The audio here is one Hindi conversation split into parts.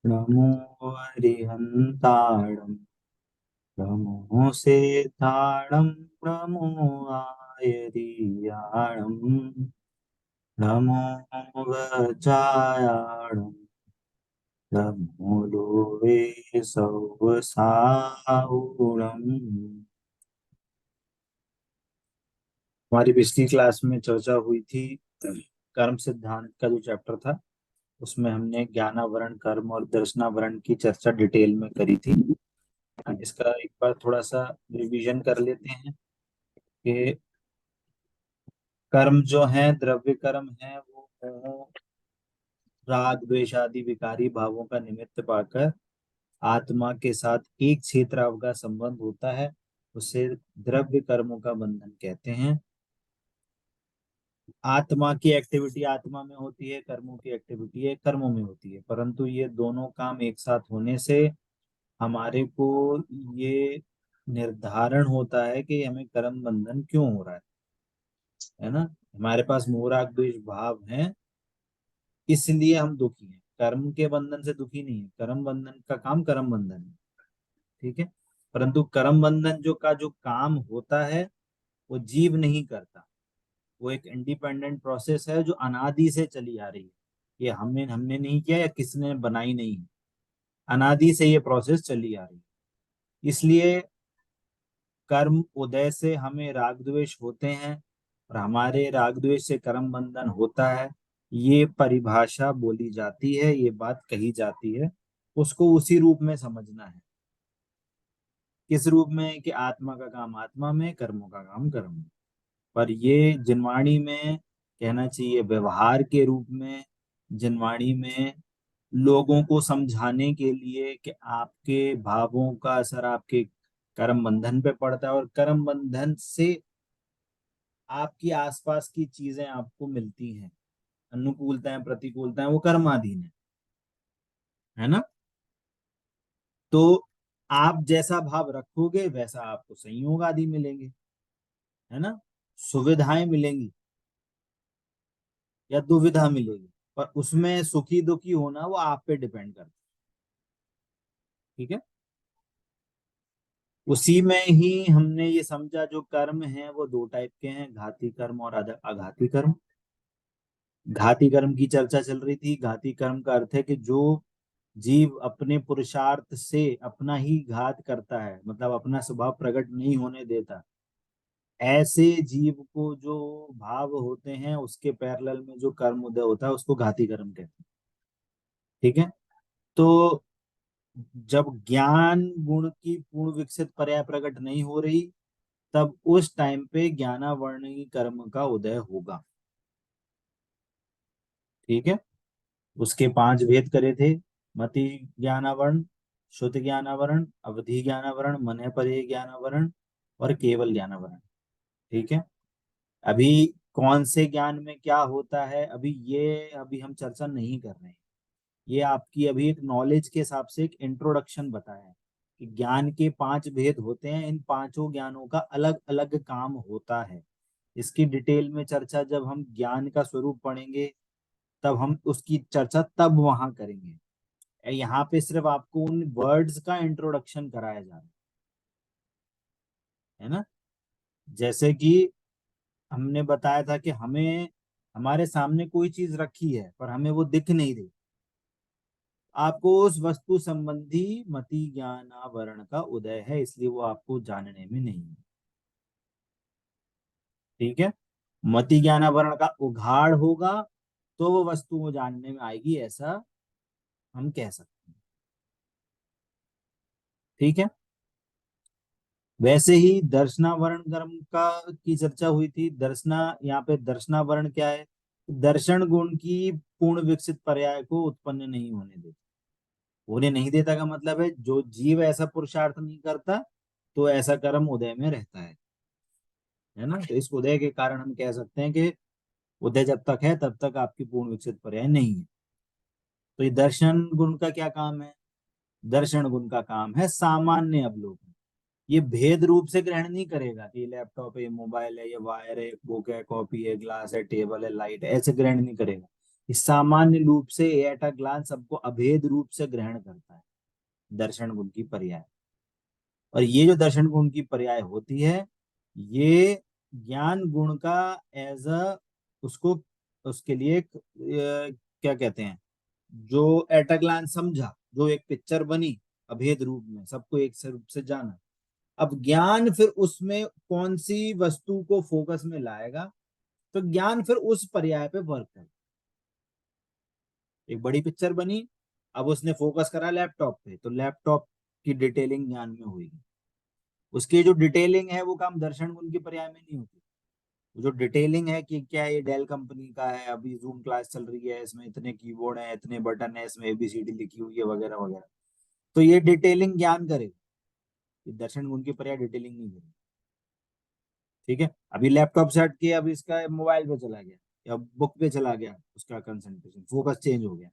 नमो अरिहन्ताणं नमो सेताणं नमो आयरियाणं नमो गजायाणं नमो लोवे सव्वसाहुणम्। हमारी पिछली क्लास में चर्चा हुई थी कर्म सिद्धांत का जो चैप्टर था, उसमें हमने ज्ञानावरण कर्म और दर्शनावरण की चर्चा डिटेल में करी थी। इसका एक बार थोड़ा सा रिवीजन कर लेते हैं कि कर्म जो है, द्रव्य कर्म है, वो मोह, राग द्वेष आदि विकारी भावों का निमित्त पाकर आत्मा के साथ एक क्षेत्र का संबंध होता है, उसे द्रव्य कर्मों का बंधन कहते हैं। आत्मा की एक्टिविटी आत्मा में होती है, कर्मों की एक्टिविटी है कर्मों में होती है, परंतु ये दोनों काम एक साथ होने से हमारे को ये निर्धारण होता है कि हमें कर्म बंधन क्यों हो रहा है ना। हमारे पास मोह राग द्वेष भाव है, इसलिए हम दुखी हैं। कर्म के बंधन से दुखी नहीं है, कर्म बंधन का काम कर्म बंधन है, ठीक है। परंतु कर्म बंधन जो काम होता है वो जीव नहीं करता। वो एक इंडिपेंडेंट प्रोसेस है जो अनादि से चली आ रही है। ये हमने हमने नहीं किया या किसने बनाई नहीं है, अनादि से ये प्रोसेस चली आ रही है। इसलिए कर्म उदय से हमें राग द्वेष होते हैं और हमारे राग द्वेष से कर्म बंधन होता है। ये परिभाषा बोली जाती है, ये बात कही जाती है, उसको उसी रूप में समझना है। किस रूप में? कि आत्मा का काम आत्मा में, कर्मों का काम कर्म में। पर ये जिनवाणी में कहना चाहिए व्यवहार के रूप में, जिनवाणी में लोगों को समझाने के लिए कि आपके भावों का असर आपके कर्म बंधन पे पड़ता है और कर्म बंधन से आपकी आसपास की चीजें आपको मिलती हैं, अनुकूलताएं प्रतिकूलताएं, वो कर्माधीन है ना। तो आप जैसा भाव रखोगे वैसा आपको संयोग आदि मिलेंगे, है ना। सुविधाएं मिलेंगी या दुविधा मिलेगी, पर उसमें सुखी दुखी होना वो आप पे डिपेंड करता है, ठीक है। उसी में ही हमने ये समझा जो कर्म है वो दो टाइप के हैं, घाती कर्म और अघाती कर्म। घाती कर्म की चर्चा चल रही थी। घाती कर्म का अर्थ है कि जो जीव अपने पुरुषार्थ से अपना ही घात करता है, मतलब अपना स्वभाव प्रकट नहीं होने देता, ऐसे जीव को जो भाव होते हैं उसके पैरेलल में जो कर्म उदय होता है उसको घाती कर्म कहते हैं, ठीक है। तो जब ज्ञान गुण की पूर्ण विकसित पर्याय प्रकट नहीं हो रही, तब उस टाइम पे ज्ञानावर्णी कर्म का उदय होगा, ठीक है। उसके पांच भेद करे थे: मति ज्ञानावरण, शुद्ध ज्ञानावरण, अवधि ज्ञानावरण, मन परे ज्ञानावरण और केवल ज्ञानावरण, ठीक है। अभी कौन से ज्ञान में क्या होता है, अभी हम चर्चा नहीं कर रहे हैं। ये आपकी अभी एक नॉलेज के हिसाब से एक इंट्रोडक्शन बताया है कि ज्ञान के पांच भेद होते हैं, इन पांचों ज्ञानों का अलग अलग काम होता है। इसकी डिटेल में चर्चा जब हम ज्ञान का स्वरूप पढ़ेंगे, तब हम उसकी चर्चा तब वहां करेंगे। यहाँ पे सिर्फ आपको उन वर्ड्स का इंट्रोडक्शन कराया जा रहा है ना। जैसे कि हमने बताया था कि हमें हमारे सामने कोई चीज रखी है पर हमें वो दिख नहीं रही, आपको उस वस्तु संबंधी मति ज्ञानावरण का उदय है, इसलिए वो आपको जानने में नहीं है, ठीक है। मति ज्ञानावरण का उघाड़ होगा तो वो वस्तु वो जानने में आएगी, ऐसा हम कह सकते हैं, ठीक है। वैसे ही दर्शनावरण कर्म का की चर्चा हुई थी। यहाँ पे दर्शनावरण क्या है? दर्शन गुण की पूर्ण विकसित पर्याय को उत्पन्न नहीं होने देता। होने नहीं देता का मतलब है जो जीव ऐसा पुरुषार्थ नहीं करता तो ऐसा कर्म उदय में रहता है ना। तो इस उदय के कारण हम कह सकते हैं कि उदय जब तक है तब तक आपकी पूर्ण विकसित पर्याय नहीं है। तो ये दर्शन गुण का क्या काम है? दर्शन गुण का काम है सामान्य अवलोकन। ये भेद रूप से ग्रहण नहीं करेगा कि लैपटॉप है, ये मोबाइल है, ये वायर है, बुक है, कॉपी है, ग्लास है, टेबल है, लाइट है, ऐसे ग्रहण नहीं करेगा। इस सामान्य रूप से एट अ ग्लांस सबको अभेद रूप से ग्रहण करता है, दर्शन गुण की पर्याय। और ये जो दर्शन गुण की पर्याय होती है, ये ज्ञान गुण का एज अ, उसको, उसके लिए क्या कहते हैं, जो एट अ ग्लांस समझा, जो एक पिक्चर बनी अभेद रूप में, सबको एक से रूप से जाना। अब ज्ञान फिर उसमें कौन सी वस्तु को फोकस में लाएगा, तो ज्ञान फिर उस पर्याय पे वर्क करे। एक बड़ी पिक्चर बनी, अब उसने फोकस करा लैपटॉप पे, तो लैपटॉप की डिटेलिंग ज्ञान में हुई। उसकी जो डिटेलिंग है वो काम दर्शन गुण की पर्याय में नहीं होती। जो डिटेलिंग है कि क्या ये डेल कंपनी का है, अभी जूम क्लास चल रही है, इसमें इतने कीबोर्ड है, इतने बटन है, इसमें एबीसीडी लिखी हुई है, वगैरह वगैरह, तो ये डिटेलिंग ज्ञान करेगा। ये दर्शन गुण की पर्याय डिटेलिंग नहीं करेगी। ठीक है, अभी लैपटॉप से हट के अब इसका मोबाइल पे चला गया या बुक पे चला गया, उसका कंसंट्रेशन फोकस चेंज हो गया।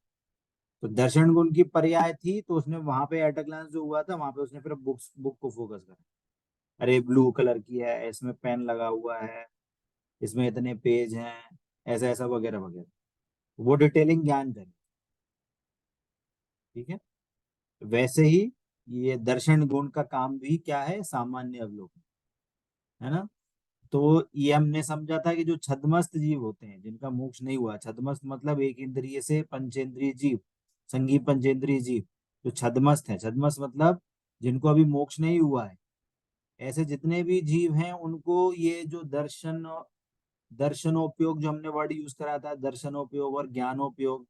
तो दर्शन गुण की पर्याय थी, तो उसने वहां पे एट अ ग्लांस जो हुआ था, वहां पे उसने फिर बुक को फोकस करा। अरे ब्लू कलर की है, इसमें पेन लगा हुआ है, इसमें इतने पेज हैं, ऐसा ऐसा वगैरह वगैरह, वो डिटेलिंग ज्ञान करें। ठीक है, वैसे ही ये दर्शन गुण का काम भी क्या है, सामान्य अवलोकन, है ना। तो ये हमने समझा था कि जो छद्मस्त जीव होते हैं, जिनका मोक्ष नहीं हुआ, छद्मस्त मतलब एक इंद्रिय से पंचेंद्रिय जीव, संगीत पंचेंद्रिय जीव, जो छद्मस्त है, छद्मस्त मतलब जिनको अभी मोक्ष नहीं हुआ है, ऐसे जितने भी जीव हैं उनको ये जो दर्शनोपयोग, जो हमने वर्ड यूज करा था, दर्शनोपयोग और ज्ञानोपयोग,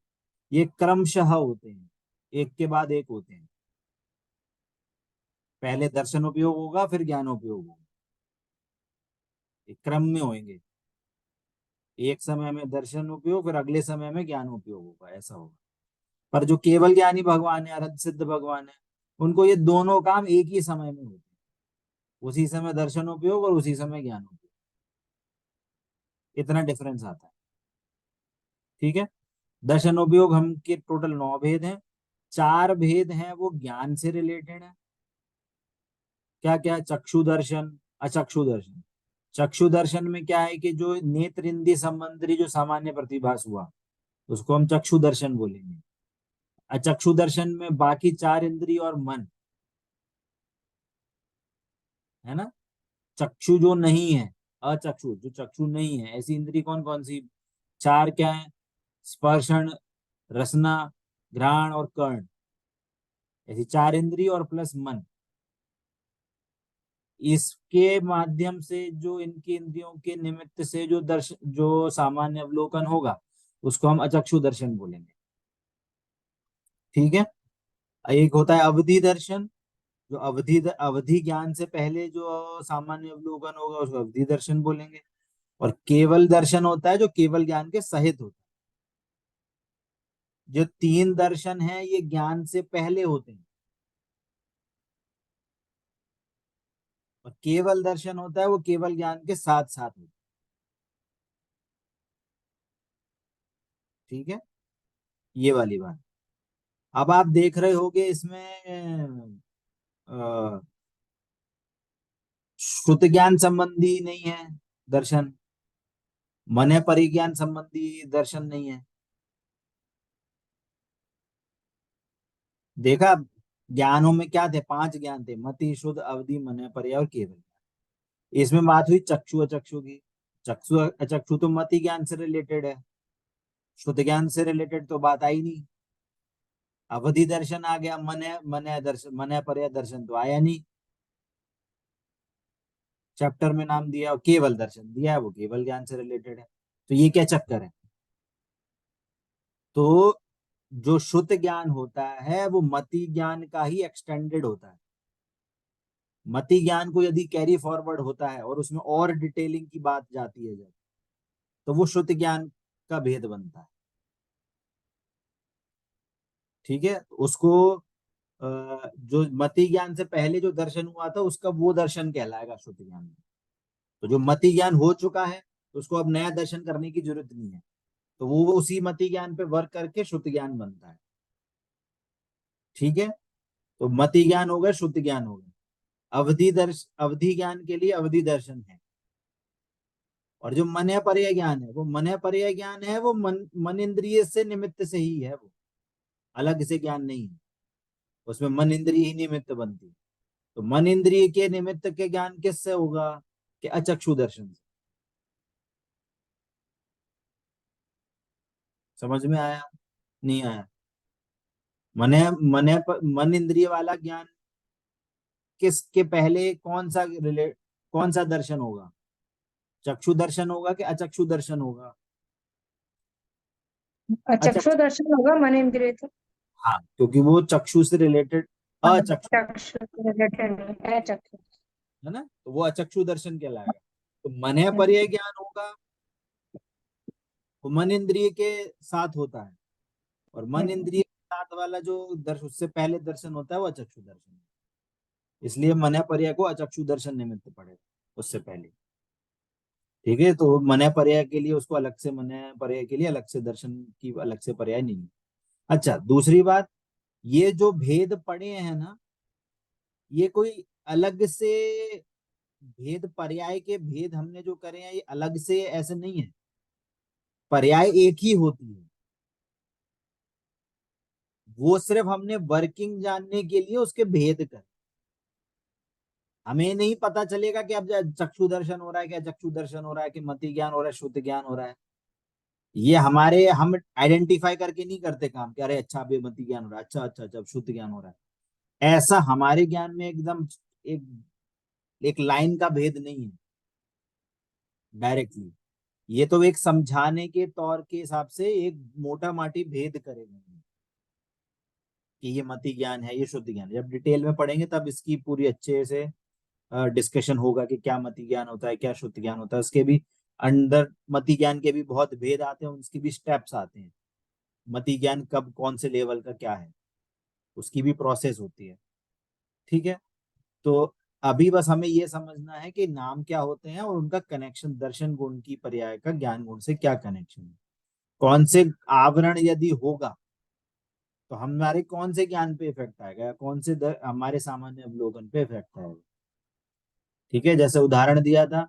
ये क्रमशः होते हैं, एक के बाद एक होते हैं। पहले दर्शनोपयोग होगा, फिर ज्ञानोपयोग होगा, एक क्रम में होंगे। एक समय में दर्शन उपयोग, फिर अगले समय में ज्ञान उपयोग होगा, ऐसा होगा। पर जो केवल ज्ञानी भगवान है, अरहत सिद्ध भगवान है, उनको ये दोनों काम एक ही समय में होते हैं, उसी समय दर्शन उपयोग और उसी समय ज्ञान उपयोग, इतना डिफरेंस आता है। ठीक है, दर्शन उपयोग हम के टोटल 9 भेद हैं। 4 भेद हैं वो ज्ञान से रिलेटेड है। क्या क्या, चक्षु दर्शन, अचक्षु दर्शन। चक्षु दर्शन में क्या है कि जो नेत्र इंद्रिय संबंधी जो सामान्य प्रतिभास हुआ, उसको हम चक्षु दर्शन बोलेंगे। अचक्षु दर्शन में बाकी 4 इंद्रिय और मन, है ना। चक्षु जो नहीं है, अचक्षु जो चक्षु नहीं है, ऐसी इंद्रिय कौन कौन सी, 4 क्या है, स्पर्शन, रसना, घ्राण और कर्ण, ऐसी 4 इंद्रिय और प्लस मन। इसके माध्यम से जो इनकी इंद्रियों के निमित्त से जो दर्शन, जो सामान्य अवलोकन होगा, उसको हम अचक्षु दर्शन बोलेंगे। ठीक है, एक होता है अवधि दर्शन, जो अवधि ज्ञान से पहले जो सामान्य अवलोकन होगा, उसको अवधि दर्शन बोलेंगे। और केवल दर्शन होता है जो केवल ज्ञान के सहित होता है। जो 3 दर्शन हैं ये ज्ञान से पहले होते हैं, और केवल दर्शन होता है वो केवल ज्ञान के साथ साथ होता है। ठीक है, ये वाली बात। अब आप देख रहे होगे इसमें श्रुत ज्ञान संबंधी नहीं है दर्शन, मन परिज्ञान संबंधी दर्शन नहीं है। देखा, ज्ञानों में क्या थे, 5 ज्ञान थे, मति, शुद्ध, अवधि, मन, पर्याय और केवल। इसमें बात हुई चक्षु अचक्षु की। चक्षु अचक्षु तो मति ज्ञान से रिलेटेड है, शुद्ध ज्ञान से रिलेटेड तो बात आई नहीं। अवधि दर्शन आ गया, मन दर्शन, मन पर्याय दर्शन तो आया नहीं। चैप्टर में नाम दिया और केवल दर्शन दिया है, वो केवल ज्ञान से रिलेटेड है। तो ये क्या चक्कर है, तो जो शुद्ध ज्ञान होता है वो मति ज्ञान का ही एक्सटेंडेड होता है। मति ज्ञान को यदि कैरी फॉरवर्ड होता है और उसमें और डिटेलिंग की बात जाती है जब, तो वो शुद्ध ज्ञान का भेद बनता है। ठीक है, तो उसको जो मति ज्ञान से पहले जो दर्शन हुआ था, उसका वो दर्शन कहलाएगा शुद्ध ज्ञान। तो जो मति ज्ञान हो चुका है, तो उसको अब नया दर्शन करने की जरूरत नहीं है, तो वो उसी मति ज्ञान पे वर्क करके शुद्ध ज्ञान बनता है। ठीक है, तो मति ज्ञान हो गया, शुद्ध ज्ञान हो गया। अवधि ज्ञान के लिए अवधि दर्शन है। और जो मन पर्याय ज्ञान है, वो मन पर्याय ज्ञान है, वो मन इंद्रिय से निमित्त से ही है, वो अलग से ज्ञान नहीं है। उसमें मन इंद्रिय ही निमित्त बनती है। तो मन इंद्रिय के निमित्त के ज्ञान किससे होगा? कि अचक्षु दर्शन से। समझ में आया? नहीं आया? मन मन इंद्रिय वाला ज्ञान किसके पहले कौन सा दर्शन होगा? चक्षु दर्शन होगा कि अचक्षु दर्शन होगा? चक्षु अचक्षु। दर्शन होगा, मन इंद्रिय तो हाँ, क्योंकि वो चक्षु से रिलेटेड अचक्षु चक्षु रिलेटेड नहीं है, चक्षु। है ना, तो वो अचक्षु दर्शन कहलाएगा। तो मन पर्याय ज्ञान होगा, वो मन इंद्रिय के साथ होता है। और मन इंद्रिय के साथ वाला जो दर्शन, उससे पहले दर्शन होता है, वो अचक्षु दर्शन है। इसलिए मन पर्याय को अचक्षु दर्शन निमित्त पड़ेगा उससे पहले। ठीक है, तो मन पर्याय के लिए उसको अलग से, मन पर्याय के लिए अलग से दर्शन की अलग से पर्याय नहीं है। अच्छा, दूसरी बात, ये जो भेद पड़े हैं ना, ये कोई अलग से भेद, पर्याय के भेद हमने जो करे हैं, ये अलग से ऐसे नहीं है। पर्याय एक ही होती है, वो सिर्फ हमने वर्किंग जानने के लिए उसके भेद कर। हमें नहीं पता चलेगा कि अब चक्षु दर्शन हो रहा है, क्या चक्षु दर्शन हो रहा है, कि मति ज्ञान हो रहा है, शुद्ध ज्ञान हो रहा है। ये हम आइडेंटिफाई करके नहीं करते काम कि अरे अच्छा, अभी मति ज्ञान हो रहा है, अच्छा अच्छा अच्छा, अब शुद्ध ज्ञान हो रहा है। ऐसा हमारे ज्ञान में एकदम एक एक लाइन का भेद नहीं है डायरेक्टली। ये तो एक समझाने के तौर के हिसाब से एक मोटा माटी भेद करेंगे कि ये मति ज्ञान है, ये शुद्ध ज्ञान है। जब डिटेल में पढ़ेंगे तब इसकी पूरी अच्छे से डिस्कशन होगा कि क्या मति ज्ञान होता है, क्या शुद्ध ज्ञान होता है। उसके भी अंदर मति ज्ञान के भी बहुत भेद आते हैं, उसकी भी स्टेप्स आते हैं। मति ज्ञान कब कौन से लेवल का क्या है, उसकी भी प्रोसेस होती है। ठीक है, तो अभी बस हमें ये समझना है कि नाम क्या होते हैं और उनका कनेक्शन दर्शन गुण की पर्याय का ज्ञान गुण से क्या कनेक्शन है। कौन से आवरण यदि होगा तो हमारे कौन से ज्ञान पे इफेक्ट आएगा, कौन से हमारे सामान्य अवलोकन पे इफेक्ट आएगा। ठीक है, जैसे उदाहरण दिया था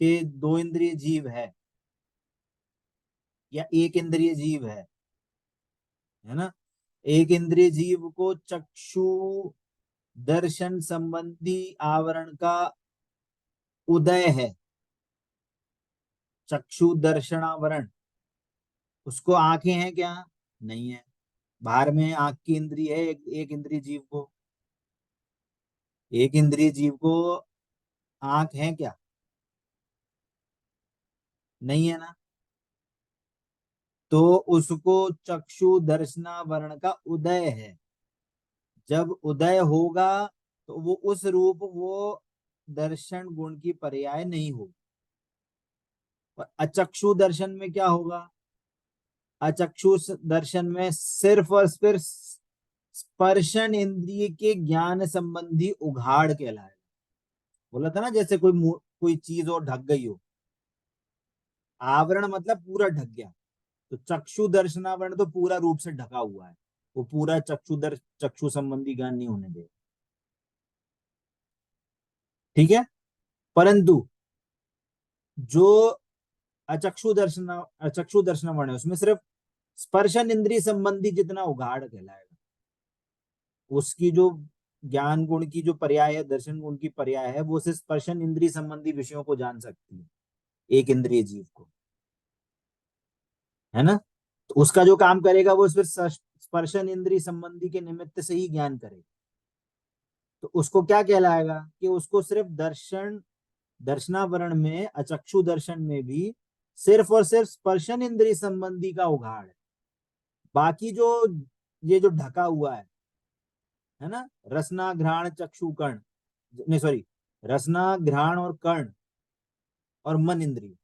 कि दो इंद्रिय जीव है या एक इंद्रिय जीव है ना। एक इंद्रिय जीव को चक्षु दर्शन संबंधी आवरण का उदय है, चक्षु दर्शनावरण। उसको आंखें हैं क्या? नहीं है। बाहर में आंख की इंद्रिय है एक इंद्रिय जीव को। एक इंद्रिय जीव को आंख है क्या? नहीं है ना। तो उसको चक्षु दर्शनावरण का उदय है। जब उदय होगा तो वो उस रूप, वो दर्शन गुण की पर्याय नहीं होगी। और अचक्षु दर्शन में क्या होगा? अचक्षु दर्शन में सिर्फ और सिर्फ स्पर्शन इंद्रिय के ज्ञान संबंधी उघाड़ कहलाएगा। बोला था ना, जैसे कोई चीज और ढक गई हो। आवरण मतलब पूरा ढक गया, तो चक्षु दर्शनावरण तो पूरा रूप से ढका हुआ है, वो पूरा चक्षु संबंधी ज्ञान नहीं होने देगा। ठीक है, परंतु जो अचक्षु दर्शनावरण है, उसमें सिर्फ स्पर्शन इंद्रिय संबंधी जितना उघाड़ कहलाएगा। उसकी जो ज्ञान गुण की जो पर्याय है, दर्शन गुण की पर्याय है, वो सिर्फ स्पर्शन इंद्रिय संबंधी विषयों को जान सकती है, एक इंद्रिय जीव को, है ना। तो उसका जो काम करेगा वो सिर्फ स्पर्शन इंद्रिय संबंधी के निमित्त से ही ज्ञान करेगा। तो उसको क्या कहलाएगा? कि उसको सिर्फ दर्शनावरण में, अचक्षु दर्शन में भी सिर्फ और सिर्फ स्पर्शन इंद्रिय संबंधी का उघाड़ है। बाकी जो ये जो ढका हुआ है ना, रसना घ्राण चक्षु कर्ण, नहीं सॉरी, रसना घ्राण और कर्ण और मन इंद्रिय,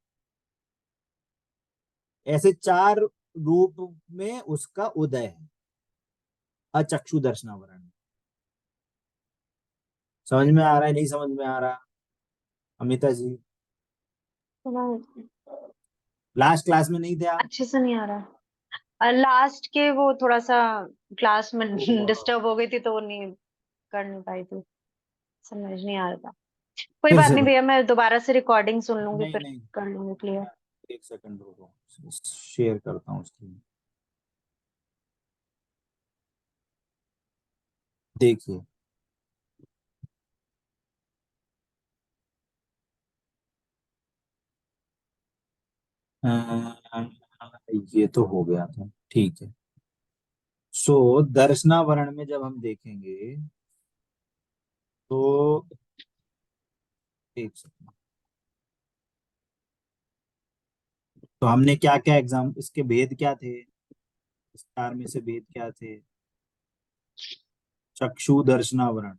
ऐसे चार रूप में उसका उदय है अचक्षु दर्शनावरण। समझ में आ रहा है? नहीं समझ में आ रहा? अमिता जी, लास्ट क्लास में नहीं थे आप? अच्छे से नहीं आ रहा। लास्ट के वो थोड़ा सा क्लास में ओह, डिस्टर्ब हो गई थी, तो वो नहीं कर नहीं पाई थी, समझ नहीं आ रहा था। कोई फिर बात से नहीं बताओ। भैया, मैं दोबारा से रिकॉर्डिंग सुन लूंगी, नहीं फिर नहीं, कर लूंगी क्लियर। एक सेकंड रुको, शेयर करता हूँ स्क्रीन। देखिए, ये तो हो गया था, ठीक है। सो दर्शनावरण में जब हम देखेंगे तो, एक सेकंड, तो हमने क्या क्या एग्जाम, इसके भेद क्या थे, इस चार में से भेद क्या थे? चक्षु दर्शनावरण,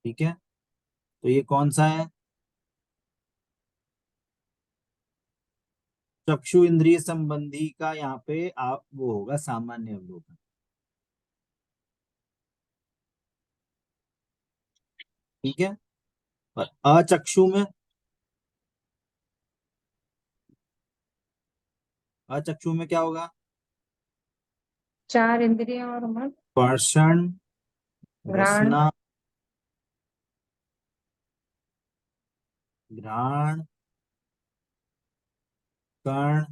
ठीक है। तो ये कौन सा है? चक्षु इंद्रिय संबंधी का यहाँ पे आप वो होगा सामान्य अवलोकन, ठीक है। और अचक्षु में, अचक्षु में क्या होगा? चार इंद्रियां और मन। स्पर्शन, घ्राण। रसना, घ्राण, कर्ण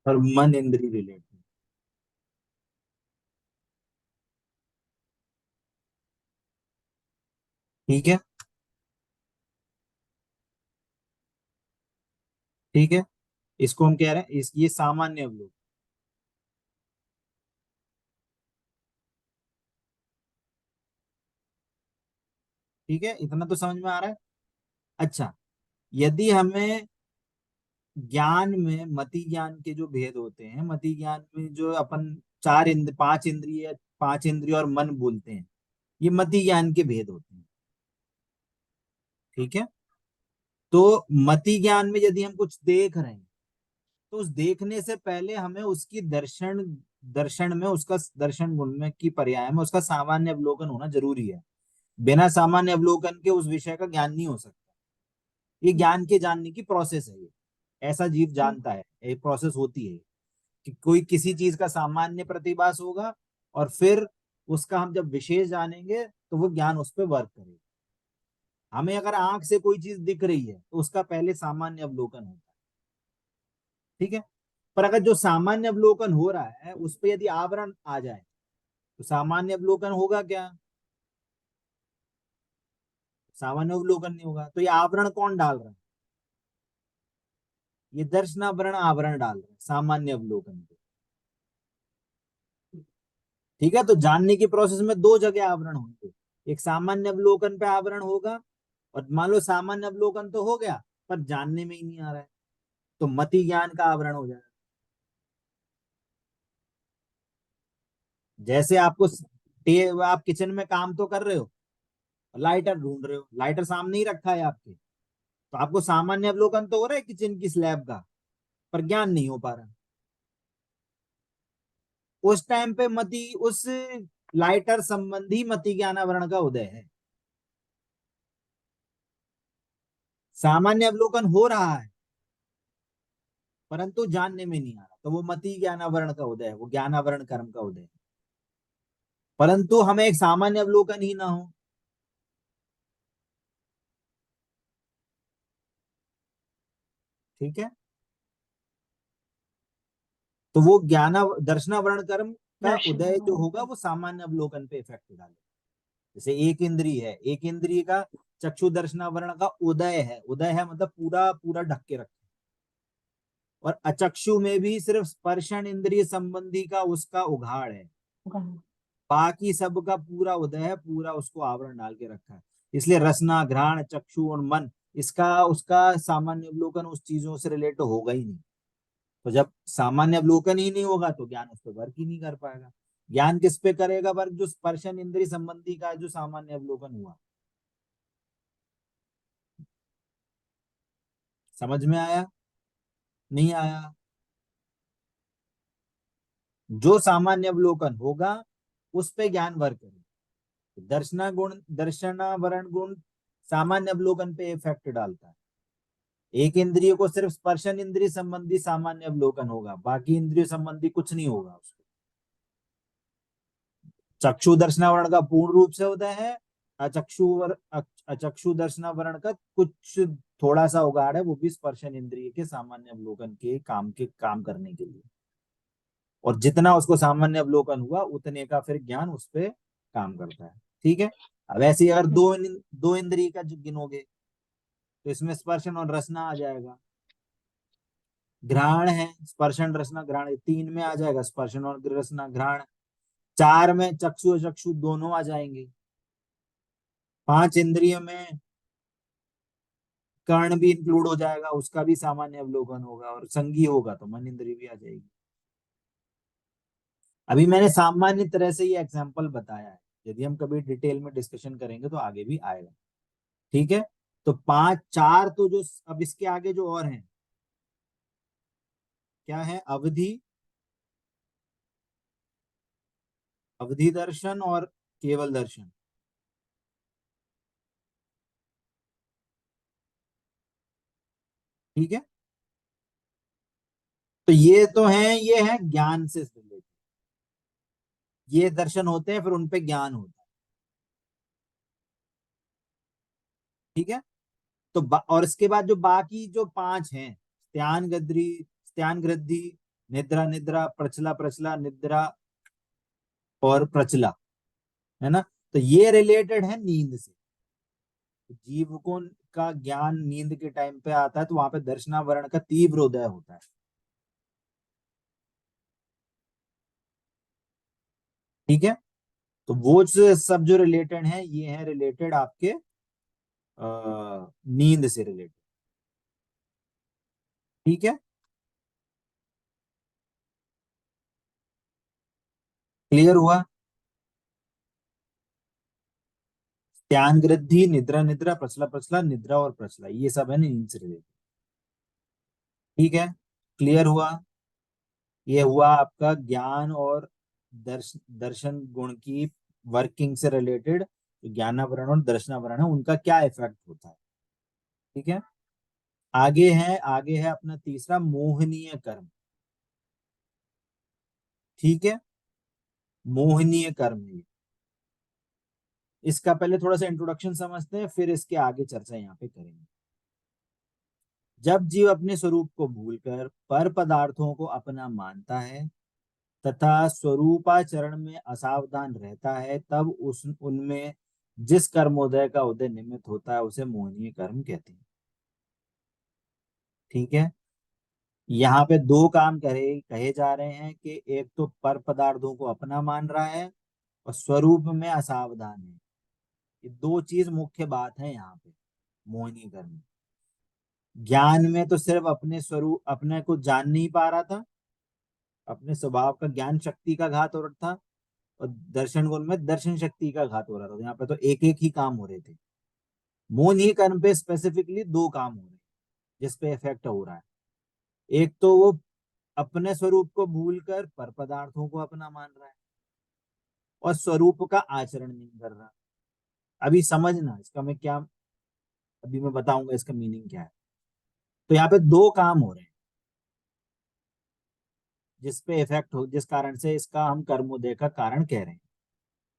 और मन इंद्रिय रिलेटेड, ठीक है। ठीक है, इसको हम कह रहे हैं ये सामान्य अवलोकन, ठीक है। इतना तो समझ में आ रहा है। अच्छा, यदि हमें ज्ञान में मति ज्ञान के जो भेद होते हैं, मति ज्ञान में जो अपन चार इंद्र पांच इंद्रिय, पांच इंद्रिय और मन बोलते हैं, ये मति ज्ञान के भेद होते हैं, ठीक है। तो मति ज्ञान में यदि हम कुछ देख रहे हैं, तो उस देखने से पहले हमें उसकी दर्शन, दर्शन में उसका, दर्शन गुण में की पर्याय में उसका सामान्य अवलोकन होना जरूरी है। बिना सामान्य अवलोकन के उस विषय का ज्ञान नहीं हो सकता। ये ज्ञान के जानने की प्रोसेस है, ये ऐसा जीव जानता है, एक प्रोसेस होती है कि कोई किसी चीज का सामान्य प्रतिभास होगा, और फिर उसका हम जब विशेष जानेंगे तो वो ज्ञान उस पर वर्क करेगा। हमें अगर आंख से कोई चीज दिख रही है तो उसका पहले सामान्य अवलोकन होता है, ठीक है। पर अगर जो सामान्य अवलोकन हो रहा है उस पर यदि आवरण आ जाए तो सामान्य अवलोकन होगा क्या? सामान्य अवलोकन नहीं होगा। तो ये आवरण कौन डाल रहा है? ये दर्शनावरण आवरण डाल रहा है सामान्य अवलोकन पे, ठीक है। तो जानने की प्रोसेस में दो जगह आवरण होंगे, एक सामान्य अवलोकन पे आवरण होगा, और मान लो सामान्य अवलोकन तो हो गया पर जानने में ही नहीं आ रहा है, तो मति ज्ञान का आवरण हो जाएगा। जैसे आपको आप किचन में काम तो कर रहे हो, लाइटर ढूंढ रहे हो, लाइटर सामने ही रखा है आपके, तो आपको सामान्य अवलोकन तो हो रहा है किचन की स्लैब का, पर ज्ञान नहीं हो पा रहा। उस टाइम पे मति उस लाइटर संबंधी मति ज्ञान आवरण का उदय है। सामान्य अवलोकन हो रहा है परंतु जानने में नहीं आ रहा, तो वो मति ज्ञानावरण का उदय है, वो ज्ञानावरण कर्म का उदय है। परंतु हमें एक सामान्य अवलोकन ही ना हो, ठीक है। तो वो ज्ञान दर्शनावरण कर्म का दर्शन। उदय जो होगा वो सामान्य अवलोकन पे इफेक्ट डालेगा। जैसे एक इंद्रिय है, एक इंद्रिय का चक्षु दर्शनावरण का उदय है, उदय है मतलब पूरा पूरा ढक के रखा, और अचक्षु में भी सिर्फ स्पर्शन इंद्रिय संबंधी का उसका उघाड़ है, बाकी सब का पूरा उदय है, पूरा उसको आवरण डाल के रखा है। इसलिए रसना, घ्राण, चक्षु और मन, इसका उसका सामान्य अवलोकन उस चीजों से रिलेट होगा ही नहीं। तो जब सामान्य अवलोकन ही नहीं होगा तो ज्ञान उस पर वर्क ही नहीं कर पाएगा। ज्ञान किस पे करेगा वर्क? जो स्पर्शन इंद्रिय संबंधी का जो सामान्य अवलोकन हुआ। समझ में आया? नहीं आया? जो सामान्य अवलोकन होगा उस पे ज्ञान वर्क करेगा। दर्शना गुण, दर्शनावरण गुण सामान्य अवलोकन पे इफेक्ट डालता है। एक इंद्रिय को सिर्फ स्पर्शन इंद्रिय संबंधी सामान्य अवलोकन होगा, बाकी इंद्रिय संबंधी कुछ नहीं होगा उसको। चक्षु दर्शनावरण का पूर्ण रूप से उदय है, अचक्षु दर्शनावरण का कुछ थोड़ा सा उगाड़ है, वो भी स्पर्शन इंद्रिय के सामान्य अवलोकन के काम करने के लिए। और जितना उसको सामान्य अवलोकन हुआ उतने का फिर ज्ञान उस पे काम करता है। ठीक है। अब ऐसे ही अगर हम्म, दो इंद्रिय का जो गिनोगे तो इसमें स्पर्शन और रसना आ जाएगा। घ्राण है, स्पर्शन रसना घ्राण, तीन में आ जाएगा स्पर्शन और रसना घ्राण। चार में चक्षु और चक्षु दोनों आ जाएंगे। पांच इंद्रियों में कर्ण भी इंक्लूड हो जाएगा, उसका भी सामान्य अवलोकन होगा, और संगी होगा तो मन इंद्रिय भी आ जाएगी। अभी मैंने सामान्य तरह से ये एग्जांपल बताया है, यदि हम कभी डिटेल में डिस्कशन करेंगे तो आगे भी आएगा। ठीक है। तो पांच चार तो जो अब इसके आगे जो और हैं, क्या है, अवधि, अवधि दर्शन और केवल दर्शन। ठीक है। तो ये तो है, ये है ज्ञान से रिलेटेड, ये दर्शन होते हैं फिर उनपे ज्ञान होता है। ठीक है। तो और इसके बाद जो बाकी जो पांच हैं, स्त्यान गद्री, स्त्यान गृद्धि, निद्रा निद्रा, प्रचला प्रचला, निद्रा और प्रचला, है ना। तो ये रिलेटेड है नींद से। जीव को का ज्ञान नींद के टाइम पे आता है, तो वहां पे दर्शनावरण का तीव्र उदय होता है। ठीक है। तो वो सब जो रिलेटेड है, ये है रिलेटेड आपके नींद से रिलेटेड। ठीक है। क्लियर हुआ। ध्यान वृद्धि, निद्रा निद्रा, प्रचला प्रचला, निद्रा और प्रचला, ये सब है नींद से रिलेटेड। ठीक है। क्लियर हुआ। ये हुआ आपका ज्ञान और दर्शन गुण की वर्किंग से रिलेटेड। ज्ञानावरण और दर्शनावरण है, उनका क्या इफेक्ट होता है। ठीक है। आगे है अपना तीसरा मोहनीय कर्म। ठीक है। मोहनीय कर्म है ये। इसका पहले थोड़ा सा इंट्रोडक्शन समझते हैं, फिर इसके आगे चर्चा यहाँ पे करेंगे। जब जीव अपने स्वरूप को भूलकर पर पदार्थों को अपना मानता है तथा स्वरूपाचरण में असावधान रहता है, तब उस उनमें जिस कर्मोदय का उदय निमित्त होता है उसे मोहनीय कर्म कहते हैं। ठीक है। यहाँ पे दो काम कहे जा रहे हैं कि एक तो पर पदार्थों को अपना मान रहा है और स्वरूप में असावधान है। ये दो चीज मुख्य बात है यहाँ पे मोहिनी कर्म। ज्ञान में तो सिर्फ अपने स्वरूप अपने को जान नहीं पा रहा था, अपने स्वभाव का ज्ञान शक्ति का घात हो रहा था, और दर्शन गुण में दर्शन शक्ति का घात हो रहा था। यहाँ पे तो एक एक ही काम हो रहे थे। मोहिनी कर्म पे स्पेसिफिकली दो काम हो रहे हैं जिसपे इफेक्ट हो रहा है। एक तो वो अपने स्वरूप को भूलकर पर पदार्थों को अपना मान रहा है और स्वरूप का आचरण नहीं कर रहा। अभी समझना इसका मैं क्या, अभी मैं बताऊंगा इसका मीनिंग क्या है। तो यहाँ पे दो काम हो रहे हैं जिस पे इफेक्ट हो, जिस कारण से इसका हम कर्मोदय का कारण कह रहे हैं,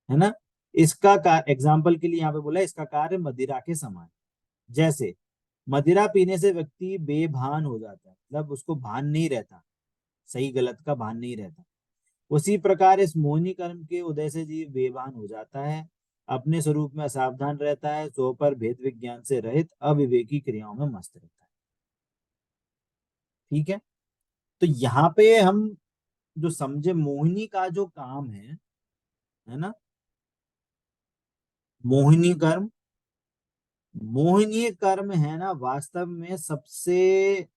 है ना। इसका एग्जाम्पल के लिए यहाँ पे बोला इसका कार्य मदिरा के समान। जैसे मदिरा पीने से व्यक्ति बेभान हो जाता है, मतलब उसको भान नहीं रहता, सही गलत का भान नहीं रहता। उसी प्रकार इस मोहिनी कर्म के उदय से जीव बेभान हो जाता है, अपने स्वरूप में असावधान रहता है, सो पर भेद विज्ञान से रहित अविवेकी क्रियाओं में मस्त रहता है। ठीक है। तो यहाँ पे हम जो समझे मोहिनी का जो काम है ना, मोहिनी कर्म, मोहिनी कर्म है ना, वास्तव में सबसे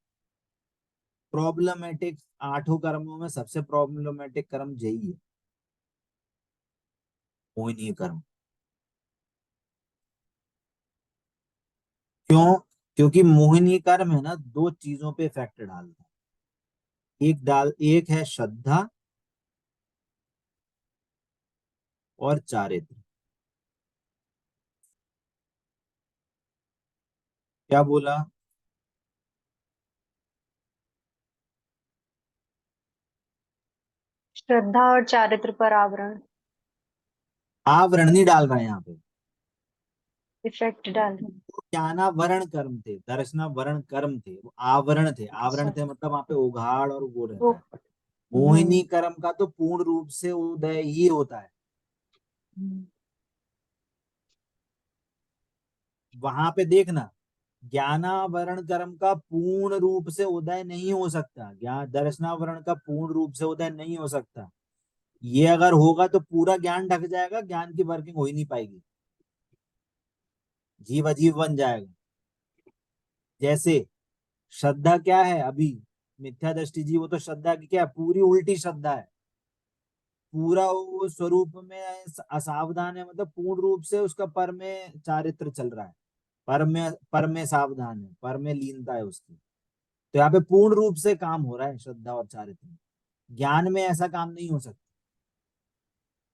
प्रॉब्लमेटिक, आठों कर्मों में सबसे प्रॉब्लमेटिक कर्म यही है, मोहिनी कर्म। क्यों? क्योंकि मोहिनी कर्म है ना, दो चीजों पे इफेक्ट डालता है। एक है श्रद्धा और चारित्र। क्या बोला? श्रद्धा और चारित्र पर आवरण। आवरण नहीं डाल रहे हैं यहाँ पे। इफेक्ट डाल। ज्ञानावरण कर्म थे, दर्शनावरण कर्म थे, वो आवरण थे। आवरण अच्छा। थे मतलब वहां पे उघाड़ और वो वो। रहता है। मोहिनी हम्म। कर्म का तो पूर्ण रूप से उदय ही होता है। हम्म। वहां पे देखना, ज्ञानावरण कर्म का पूर्ण रूप से उदय नहीं हो सकता, ज्ञान दर्शनावरण का पूर्ण रूप से उदय नहीं हो सकता। ये अगर होगा तो पूरा ज्ञान ढक जाएगा, ज्ञान की वर्किंग हो ही नहीं पाएगी, जीव अजीव बन जाएगा। जैसे श्रद्धा क्या है अभी, मिथ्या दृष्टि जी, वो तो श्रद्धा की क्या है, पूरी उल्टी श्रद्धा है। पूरा वो स्वरूप में असावधान है, मतलब पूर्ण रूप से उसका पर में चारित्र चल रहा है, पर में सावधान है, पर में लीनता है उसकी। तो यहाँ पे पूर्ण रूप से काम हो रहा है श्रद्धा और चारित्र में। ज्ञान में ऐसा काम नहीं हो सकता।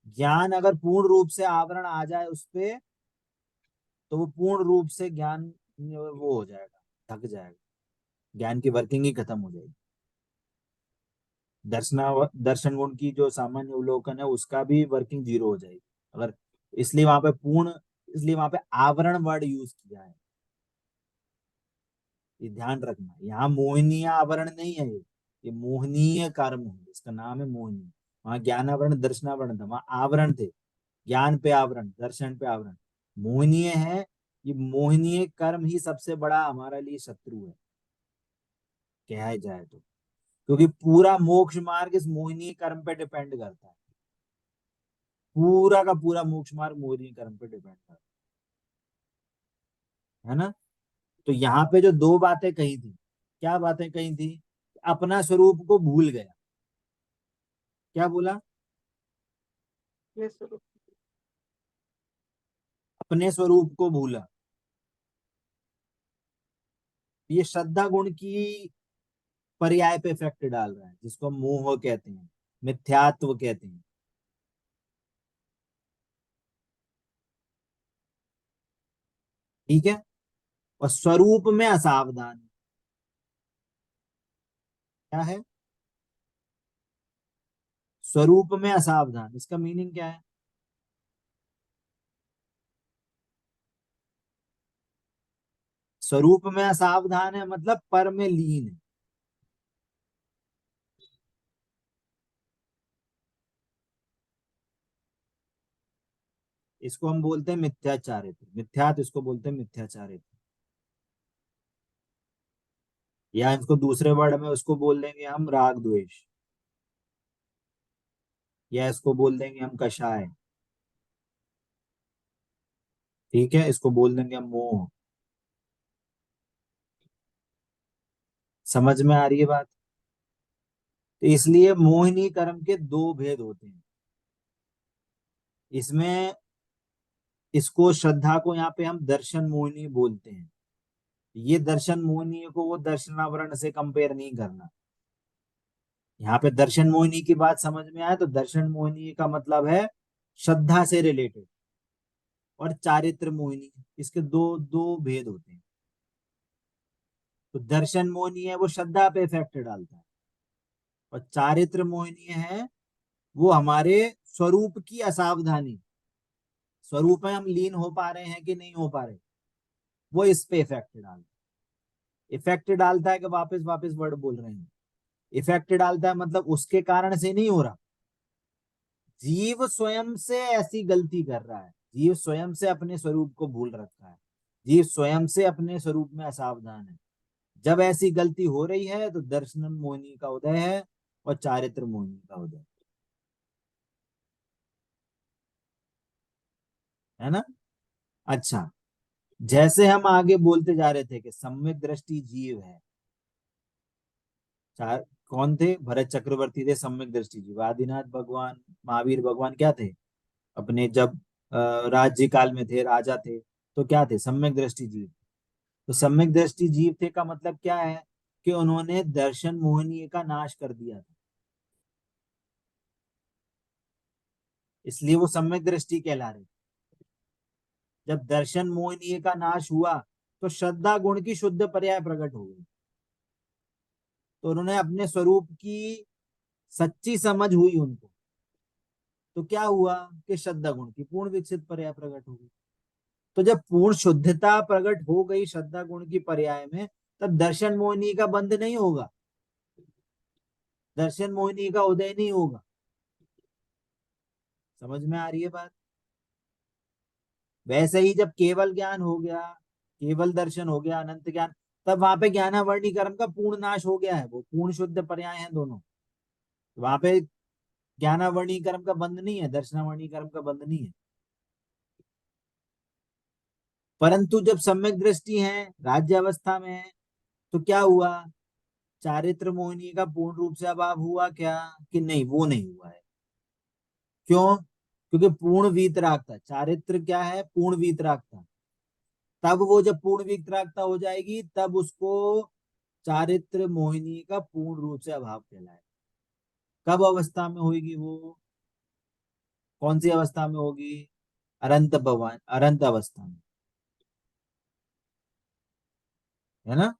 ज्ञान अगर पूर्ण रूप से आवरण आ जाए उस पे, तो वो पूर्ण रूप से ज्ञान वो हो जाएगा, ढक जाएगा, ज्ञान की वर्किंग ही खत्म हो जाएगी। दर्शना दर्शन गुण की जो सामान्य अवलोकन है उसका भी वर्किंग जीरो हो जाएगी अगर, इसलिए वहां पे पूर्ण, इसलिए वहां पे आवरण वर्ड यूज किया है। ये ध्यान रखना, यहाँ मोहनीय आवरण नहीं है, ये मोहनीय कर्म है, इसका नाम है मोहनीय। वहां ज्ञानावरण दर्शनावरण था, वहां आवरण थे, ज्ञान पे आवरण, दर्शन पे आवरण। मोहनीय है, ये मोहनीय कर्म ही सबसे बड़ा हमारे लिए शत्रु है, कहा जाए तो। क्योंकि पूरा मोक्ष मार्ग इस मोहिनी कर्म पे डिपेंड करता है, पूरा का पूरा मोक्ष मार्ग मोहिनी कर्म पे डिपेंड करता है ना। तो यहाँ पे जो दो बातें कही थी, क्या बातें कही थी, अपना स्वरूप को भूल गया। क्या बोला, ये शुरू। अपने स्वरूप को भूला। ये श्रद्धा गुण की पर्याय पे इफेक्ट डाल रहा है, जिसको मोह कहते हैं, मिथ्यात्व कहते हैं। ठीक है। और स्वरूप में असावधान क्या है, स्वरूप में असावधान, इसका मीनिंग क्या है, स्वरूप में असावधान है मतलब पर में लीन है। इसको हम बोलते हैं मिथ्याचारित्र, मिथ्यात इसको बोलते हैं मिथ्याचारित्र। या इसको दूसरे वर्ड में उसको बोल देंगे हम राग द्वेष, या इसको बोल देंगे हम कषाय। ठीक है, इसको बोल देंगे हम मोह। समझ में आ रही है बात। तो इसलिए मोहिनी कर्म के दो भेद होते हैं इसमें। इसको श्रद्धा को यहाँ पे हम दर्शन मोहिनी बोलते हैं। ये दर्शन मोहिनी को वो दर्शनावरण से कंपेयर नहीं करना। यहाँ पे दर्शन मोहिनी की बात समझ में आए तो दर्शन मोहिनी का मतलब है श्रद्धा से रिलेटेड, और चारित्र मोहिनी, इसके दो दो भेद होते हैं। तो दर्शन मोहिनी है वो श्रद्धा पे इफेक्ट डालता है, और चारित्र मोहिनी है वो हमारे स्वरूप की असावधानी, स्वरूप में हम लीन हो पा रहे हैं कि नहीं हो पा रहे, वो इस पे इफेक्ट डालता है। इफेक्ट डालता है कि वापस वापस वर्ड बोल रहे हैं, इफेक्ट डालता है मतलब उसके कारण से नहीं हो रहा, जीव स्वयं से ऐसी गलती कर रहा है, जीव स्वयं से अपने स्वरूप को भूल रखा है, जीव स्वयं से अपने स्वरूप में असावधान है। जब ऐसी गलती हो रही है तो दर्शन मोहिनी का उदय है और चारित्र मोहिनी का उदय है ना। अच्छा, जैसे हम आगे बोलते जा रहे थे कि सम्यक दृष्टि जीव है, चार कौन थे, भरत चक्रवर्ती थे सम्यक दृष्टि जीव, आदिनाथ भगवान, महावीर भगवान क्या थे, अपने जब राज्य काल में थे, राजा थे, तो क्या थे, सम्यक दृष्टि जीव। तो सम्यक दृष्टि जीव थे का मतलब क्या है, कि उन्होंने दर्शन मोहिनी का नाश कर दिया था, इसलिए वो सम्यक दृष्टि कहला रहे। जब दर्शन मोहिनी का नाश हुआ तो श्रद्धा गुण की शुद्ध पर्याय प्रकट हो गई, तो उन्होंने अपने स्वरूप की सच्ची समझ हुई उनको, तो क्या हुआ कि श्रद्धा गुण की पूर्ण विकसित पर्याय प्रकट हो गई। तो जब पूर्ण शुद्धता प्रकट हो गई श्रद्धा गुण की पर्याय में, तब दर्शन मोहिनी का बंध नहीं होगा, दर्शन मोहिनी का उदय नहीं होगा। समझ में आ रही है बात? वैसे ही जब केवल ज्ञान हो गया, केवल दर्शन हो गया, अनंत ज्ञान, तब वहां पे ज्ञानावरणी कर्म का पूर्ण नाश हो गया है, वो पूर्ण शुद्ध पर्याय है दोनों। वहां पे ज्ञानावरणी कर्म का बंध नहीं है, दर्शनावरणी कर्म का बंध नहीं है। परंतु जब सम्यक दृष्टि है, राज्य अवस्था में है, तो क्या हुआ, चारित्र मोहिनी का पूर्ण रूप से अभाव हुआ क्या, कि नहीं, वो नहीं हुआ है। क्यों? क्योंकि पूर्ण वीतरागता, चारित्र क्या है, पूर्ण वीतरागता। तब वो जब पूर्ण वीतरागता हो जाएगी, तब उसको चारित्र मोहिनी का पूर्ण रूप से अभाव कहलाएगा। कब अवस्था में होगी वो, कौन सी अवस्था में होगी, अनंत भगवान, अनंत अवस्था में, है ना।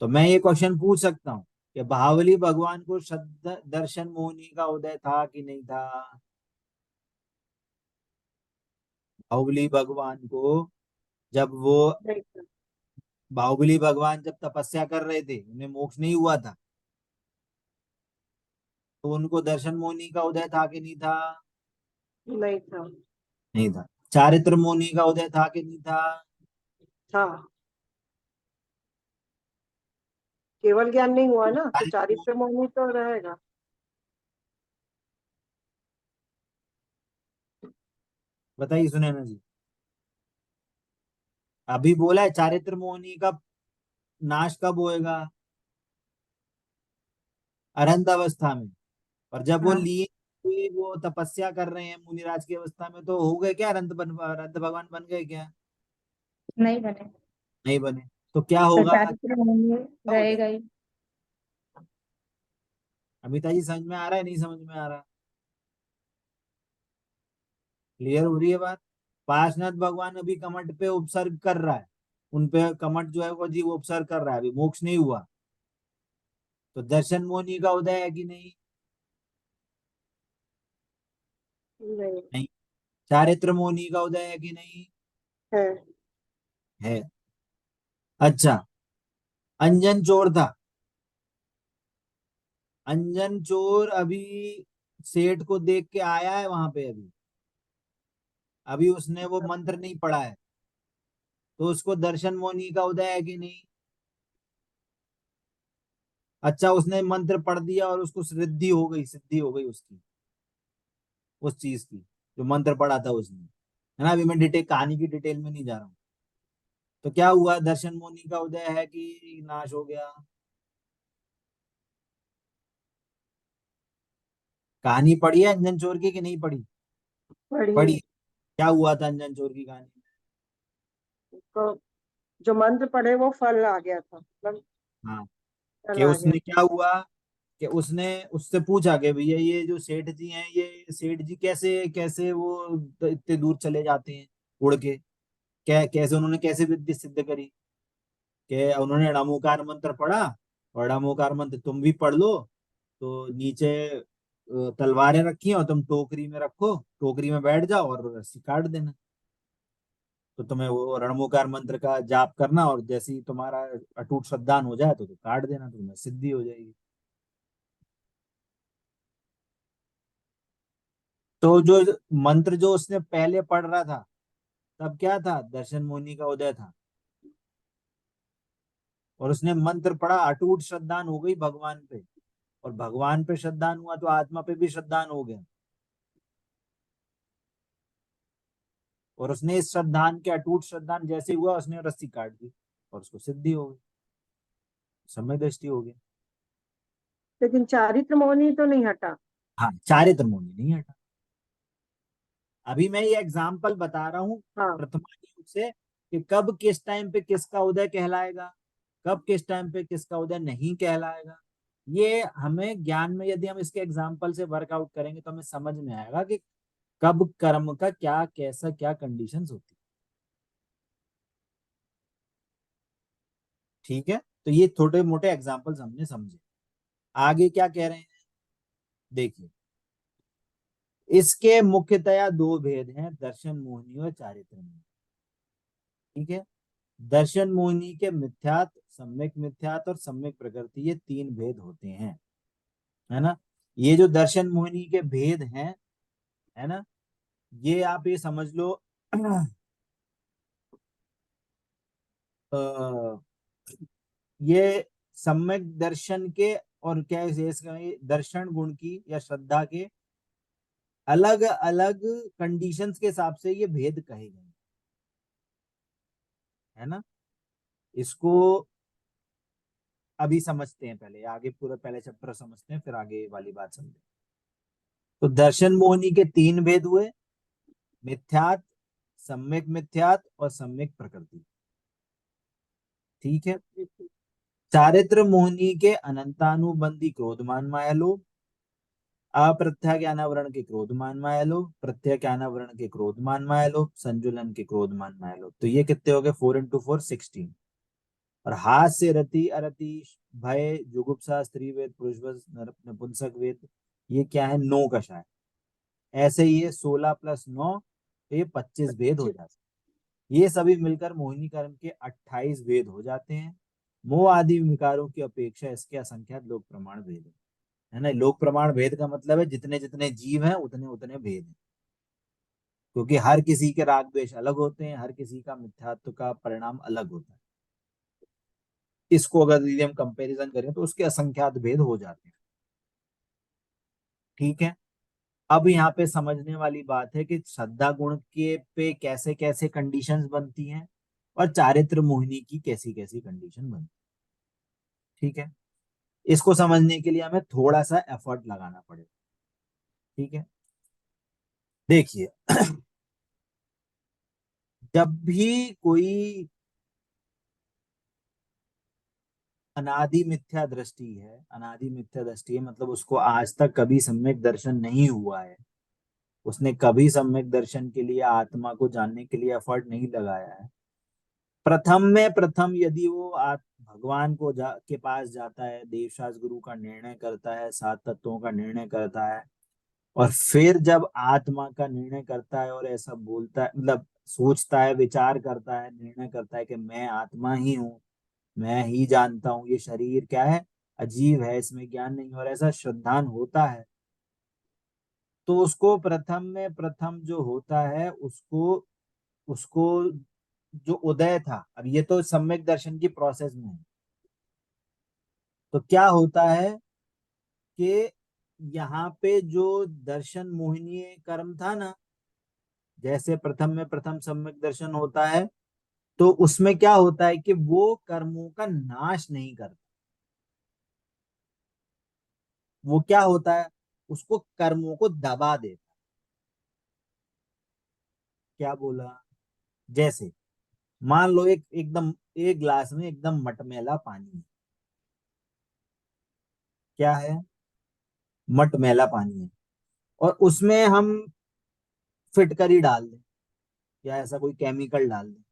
तो मैं ये क्वेश्चन पूछ सकता हूँ कि बाहुबली भगवान को शब्द दर्शन मोहिनी का उदय था कि नहीं था। बाहुबली भगवान को जब वो, नहीं था। बाहुबली भगवान जब तपस्या कर रहे थे, उन्हें मोक्ष नहीं हुआ था, तो उनको दर्शन मोहिनी का उदय था कि नहीं था। नहीं था। नहीं था। चारित्र मोहिनी का उदय था कि नहीं था। था। केवल ज्ञान नहीं हुआ ना, तो चारित्र चारित्र मोहिनी, मोहिनी तो रहेगा। बताइए सुनैना जी। अभी बोला है चारित्र मोहिनी का नाश कब होएगा, अरंत अवस्था में। और जब वो हाँ। लीन हुए, वो तपस्या कर रहे हैं मुनिराज की अवस्था में, तो हो गए क्या, अरंत भगवान बन गए क्या। नहीं बने। नहीं बने। तो क्या तो होगा, चारित्र मोहिनी क्या हो जाएगा। रहेगा ही। अमिता जी समझ में आ रहा है, नहीं समझ में आ रहा, क्लियर हो रही है बात। पार्श्वनाथ भगवान अभी कमठ पे उपसर्ग कर रहा है, उन पे कमठ जो है वो जी वो उपसर्ग कर रहा है, अभी मोक्ष नहीं हुआ। तो दर्शन मोहिनी का उदय है कि नहीं। नहीं। नहीं। चारित्र मोहिनी का उदय है कि नहीं। है। है। अच्छा। अंजन चोर था, अंजन चोर अभी सेठ को देख के आया है वहां पे, अभी अभी उसने वो मंत्र नहीं पढ़ा है, तो उसको दर्शन मोहिनी का उदय है कि नहीं। अच्छा, उसने मंत्र पढ़ दिया और उसको सिद्धि हो गई, सिद्धि हो गई उसकी, उस चीज की जो मंत्र पढ़ा था उसने, है ना। अभी मैं डिटेल, कहानी की डिटेल में नहीं जा रहा हूँ। तो क्या हुआ, दर्शन मोहिनी का उदय है कि नाश हो गया। कहानी पढ़ी है अंजन चोर की कि नहीं पढ़ी। पढ़िए। पढ़ी। क्या हुआ था अंजन चोर की कहानी तो जो मंत्र पढ़े वो फल आ गया था, मतलब में। हाँ। फल कि आ गया उसने था। क्या हुआ, कि उसने उससे पूछा कि भैया ये जो सेठ जी हैं, ये सेठ जी कैसे कैसे वो इतने दूर चले जाते हैं उड़ के, क्या कैसे उन्होंने कैसे विद्धि सिद्ध करी। कि उन्होंने णमोकार मंत्र पढ़ा, और णमोकार मंत्र तुम भी पढ़ लो, तो नीचे तलवारें रखी हैं और तुम टोकरी में रखो, टोकरी में बैठ जाओ और रस्सी काट देना। तो तुम्हें वो रणमुकार मंत्र का जाप करना, और जैसे ही तुम्हारा अटूट श्रद्धान हो जाए तो काट देना, तो तुम्हें सिद्धि हो जाएगी। तो जो मंत्र जो उसने पहले पढ़ रहा था, तब क्या था, दर्शन मुनि का उदय था। और उसने मंत्र पढ़ा, अटूट श्रद्धान हो गई भगवान पे, और भगवान पे श्रद्धान हुआ तो आत्मा पे भी श्रद्धान हो गया। और उसने इस श्रद्धान के, अटूट श्रद्धान जैसे हुआ, उसने रस्सी काट दी और उसको सिद्धि हो गई, समय दृष्टि हो गई। लेकिन चारित्र मोहिनी तो नहीं हटा। हाँ, चारित्र मुनि नहीं हटा। अभी मैं ये एग्जाम्पल बता रहा हूँ हाँ। प्रथमा युग से, कि कब किस टाइम पे किसका उदय कहलाएगा, कब किस टाइम पे किसका उदय नहीं कहलाएगा। ये हमें ज्ञान में, यदि हम इसके एग्जाम्पल से वर्कआउट करेंगे तो हमें समझ में आएगा कि कब कर्म का क्या, कैसा, क्या कंडीशंस होती है। ठीक है। तो ये छोटे मोटे एग्जाम्पल्स हमने समझे। आगे क्या कह रहे हैं, देखिए। इसके मुख्यतया दो भेद हैं, दर्शन मोहिनी और चारित्र मोहिनी। ठीक है। दर्शन मोहिनी के मिथ्यात्व, सम्यक मिथ्यात्व और सम्यक प्रकृति, ये तीन भेद होते हैं, है ना। ये जो दर्शन मोहिनी के भेद हैं, है ना, ये आप ये समझ लो अ, ये सम्यक दर्शन के और क्या है इसका, ये दर्शन गुण की या श्रद्धा के अलग अलग कंडीशंस के हिसाब से ये भेद कहे गए, है ना। इसको अभी समझते हैं, पहले आगे पूरा पहले चैप्टर समझते हैं, फिर आगे वाली बात समझते हैं। तो दर्शन मोहिनी के तीन भेद हुए, मिथ्यात्व, सम्यक मिथ्यात्व और सम्यक प्रकृति। ठीक है। चारित्र मोहिनी के अनंतानुबंधी क्रोधमान माया लोभ, अप्रत्याज्ञानावरण के क्रोधमान माया लोभ, प्रत्याज्ञानावरण के क्रोधमान माया लोभ, संजुलन के क्रोधमान माया लोभ। तो ये कितने हो गए, 4 × 4 16। और हास्य रति अरति भय जुगुप्सा स्त्री वेद पुरुषवश नपुंसक वेद, ये क्या है, 9 कषाय। ऐसे ही ये 16 + 9, तो ये 25 भेद हो जाते हैं। ये सभी मिलकर मोहिनी कर्म के 28 भेद हो जाते हैं। मोह आदि विकारों की अपेक्षा इसके असंख्यात लोक प्रमाण भेद है ना। लोक प्रमाण भेद का मतलब है जितने जितने जीव हैं उतने उतने भेद हैं, क्योंकि हर किसी के राग द्वेष अलग होते हैं, हर किसी का मिथ्यात्व का परिणाम अलग होता है। इसको अगर यदि हम कंपैरिजन करें तो उसके असंख्यात भेद हो जाते हैं। ठीक है। अब यहाँ पे समझने वाली बात है कि श्रद्धा गुण के पे कैसे कैसे कंडीशंस बनती हैं और चारित्र मोहिनी की कैसी कैसी कंडीशन बनती है। ठीक है। इसको समझने के लिए हमें थोड़ा सा एफर्ट लगाना पड़ेगा। ठीक है। देखिए, जब भी कोई अनादि मिथ्या दृष्टि है, अनादि मिथ्या दृष्टि है मतलब उसको आज तक कभी सम्यक दर्शन नहीं हुआ है, उसने कभी सम्यक दर्शन के लिए आत्मा को जानने के लिए एफर्ट नहीं लगाया है, प्रथम में प्रथम यदि वो भगवान को के पास जाता है, देवशास्त्र गुरु का निर्णय करता है, सात तत्वों का निर्णय करता है, और फिर जब आत्मा का निर्णय करता है और ऐसा बोलता है, मतलब सोचता है, विचार करता है, निर्णय करता है कि मैं आत्मा ही हूँ, मैं ही जानता हूँ, ये शरीर क्या है, अजीब है, इसमें ज्ञान नहीं, और ऐसा श्रद्धान होता है, तो उसको प्रथम में प्रथम जो होता है, उसको उसको जो उदय था, अब ये तो सम्यक दर्शन की प्रोसेस में है, तो क्या होता है कि यहाँ पे जो दर्शन मोहिनी कर्म था ना, जैसे प्रथम में प्रथम सम्यक दर्शन होता है, तो उसमें क्या होता है कि वो कर्मों का नाश नहीं करता। वो क्या होता है, उसको कर्मों को दबा देता। क्या बोला, जैसे मान लो एकदम एक ग्लास में एकदम मटमैला पानी है। क्या है, मटमैला पानी है, और उसमें हम फिटकरी डाल दें या ऐसा कोई केमिकल डाल दें,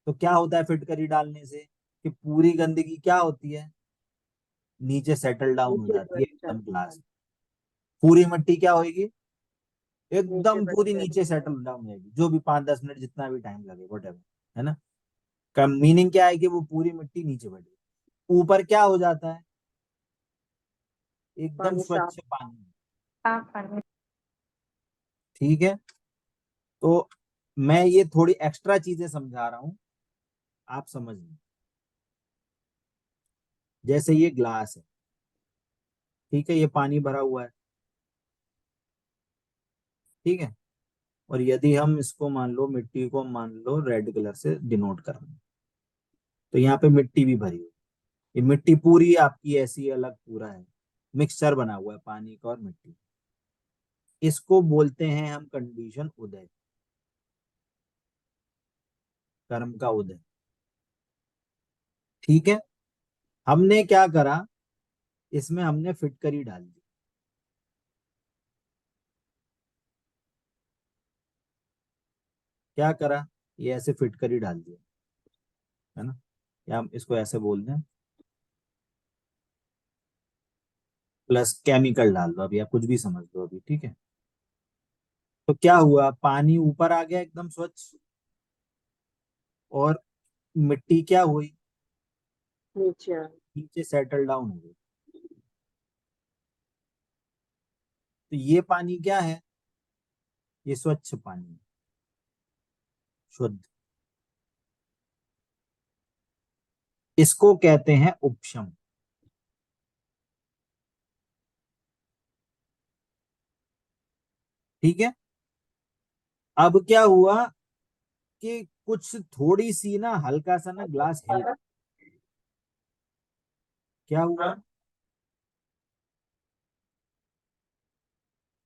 तो क्या होता है फिटकरी डालने से, कि पूरी गंदगी क्या होती है, नीचे सेटल डाउन हो नीचे जाती है बैठ एकदम जाती है। ग्लास। पूरी मिट्टी क्या होगी, नीचे एकदम बैठ पूरी नीचे जाती है। सेटल डाउन हो जाएगी, जो भी 5-10 मिनट जितना भी टाइम लगे वट एवर, है ना। का मीनिंग क्या है कि वो पूरी मिट्टी नीचे बैठ गई, ऊपर क्या हो जाता है, एकदम पानी साफ, स्वच्छ पानी। साफ पानी। ठीक है। तो मैं ये थोड़ी एक्स्ट्रा चीजें समझा रहा हूं, आप समझ लें। जैसे ये ग्लास है, ठीक है, ये पानी भरा हुआ है, ठीक है, और यदि हम इसको मान लो, मिट्टी को मान लो रेड कलर से डिनोट कर रहे हैं, तो यहाँ पे मिट्टी भी भरी हुई है। ये मिट्टी पूरी आपकी ऐसी अलग पूरा है, मिक्सचर बना हुआ है पानी का और मिट्टी। इसको बोलते हैं हम कंडीशन उदय, कर्म का उदय। ठीक है। हमने क्या करा, इसमें हमने फिटकरी डाल दी। क्या करा, ये ऐसे फिटकरी डाल दिया, है ना, या हम इसको ऐसे बोल दें, प्लस केमिकल डाल दो, अभी आप कुछ भी समझ लो अभी, ठीक है। तो क्या हुआ, पानी ऊपर आ गया एकदम स्वच्छ, और मिट्टी क्या हुई, नीचे। नीचे सेटल डाउन हो गई। तो ये पानी क्या है, ये स्वच्छ पानी है, शुद्ध। इसको कहते हैं उपशम। ठीक है। अब क्या हुआ कि कुछ थोड़ी सी ना, हल्का सा ना ग्लास हिल, क्या हुआ,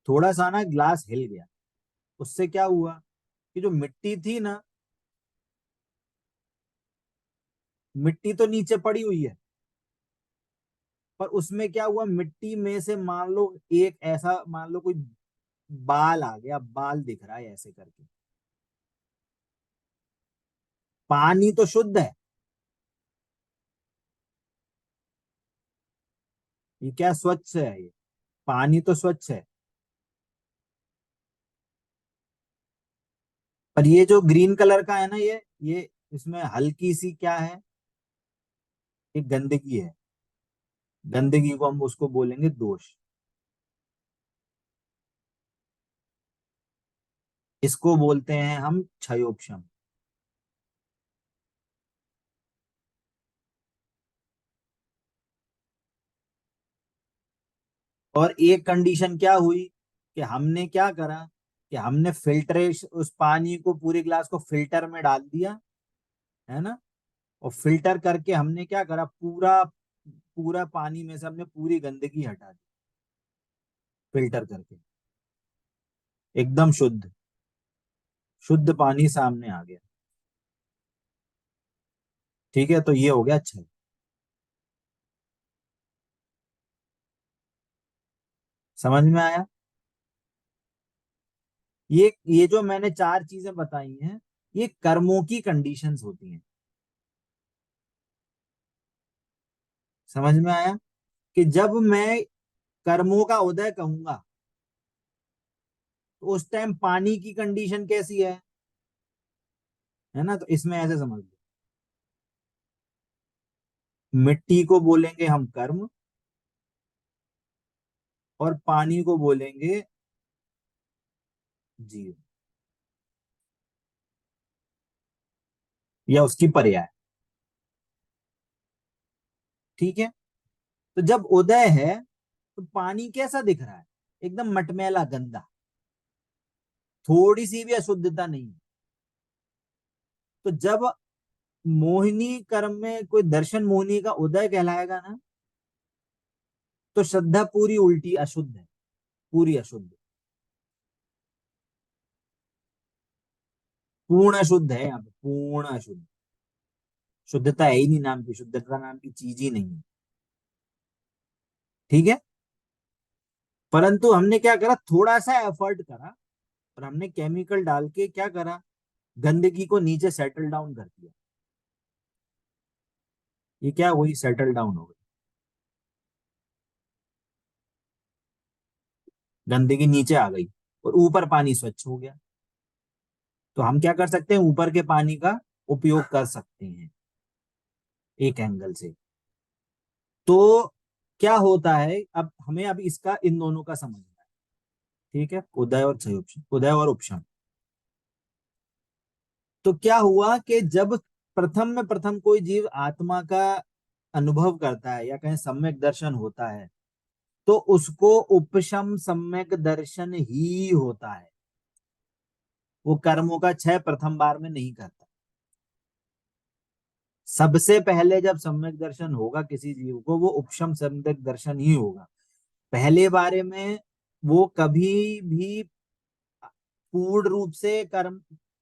थोड़ा सा ना ग्लास हिल गया। उससे क्या हुआ कि जो मिट्टी थी ना, मिट्टी तो नीचे पड़ी हुई है, पर उसमें क्या हुआ, मिट्टी में से मान लो एक ऐसा, मान लो कोई बाल आ गया, बाल दिख रहा है ऐसे करके। पानी तो शुद्ध है, ये क्या स्वच्छ है, ये पानी तो स्वच्छ है, पर ये जो ग्रीन कलर का है ना, ये इसमें हल्की सी क्या है, एक गंदगी है। गंदगी को हम उसको बोलेंगे दोष। इसको बोलते हैं हम क्षयोपशम। और एक कंडीशन क्या हुई कि हमने क्या करा, कि हमने फिल्ट्रेशन, उस पानी को, पूरे ग्लास को फिल्टर में डाल दिया, है ना, और फिल्टर करके हमने क्या करा, पूरा पूरा पानी में से हमने पूरी गंदगी हटा दी, फिल्टर करके एकदम शुद्ध, शुद्ध पानी सामने आ गया। ठीक है, तो ये हो गया अच्छा। समझ में आया। ये जो मैंने चार चीजें बताई हैं, ये कर्मों की कंडीशंस होती हैं। समझ में आया कि जब मैं कर्मों का उदय कहूंगा, तो उस टाइम पानी की कंडीशन कैसी है ना, तो इसमें ऐसे समझ लो, मिट्टी को बोलेंगे हम कर्म, और पानी को बोलेंगे जीव, या उसकी पर्याय। ठीक है। तो जब उदय है, तो पानी कैसा दिख रहा है, एकदम मटमैला गंदा, थोड़ी सी भी अशुद्धता नहीं है। तो जब मोहिनी कर्म में कोई दर्शन मोहिनी का उदय कहलाएगा ना, तो श्रद्धा पूरी उल्टी अशुद्ध है, पूरी अशुद्ध, पूर्ण अशुद्ध है, यहाँ पे पूर्ण अशुद्ध, शुद्धता है ही नहीं नाम की, शुद्धता नाम की चीज ही नहीं है। ठीक है। परंतु हमने क्या करा, थोड़ा सा एफर्ट करा, और हमने केमिकल डाल के क्या करा, गंदगी को नीचे सेटल डाउन कर दिया। ये क्या हुई, सेटल डाउन हो गई, गंदगी नीचे आ गई, और ऊपर पानी स्वच्छ हो गया। तो हम क्या कर सकते हैं, ऊपर के पानी का उपयोग कर सकते हैं, एक एंगल से। तो क्या होता है, अब हमें अब इसका इन दोनों का समझना है। ठीक है, उदय और क्षयोपशम, उदय और उपशम। तो क्या हुआ कि जब प्रथम में प्रथम कोई जीव आत्मा का अनुभव करता है, या कहीं सम्यक दर्शन होता है, तो उसको उपशम सम्यक दर्शन ही होता है। वो कर्मों का क्षय प्रथम बार में नहीं करता। सबसे पहले जब सम्यक दर्शन होगा किसी जीव को, वो उपशम सम्यक दर्शन ही होगा। पहले बारे में वो कभी भी पूर्ण रूप से कर्म,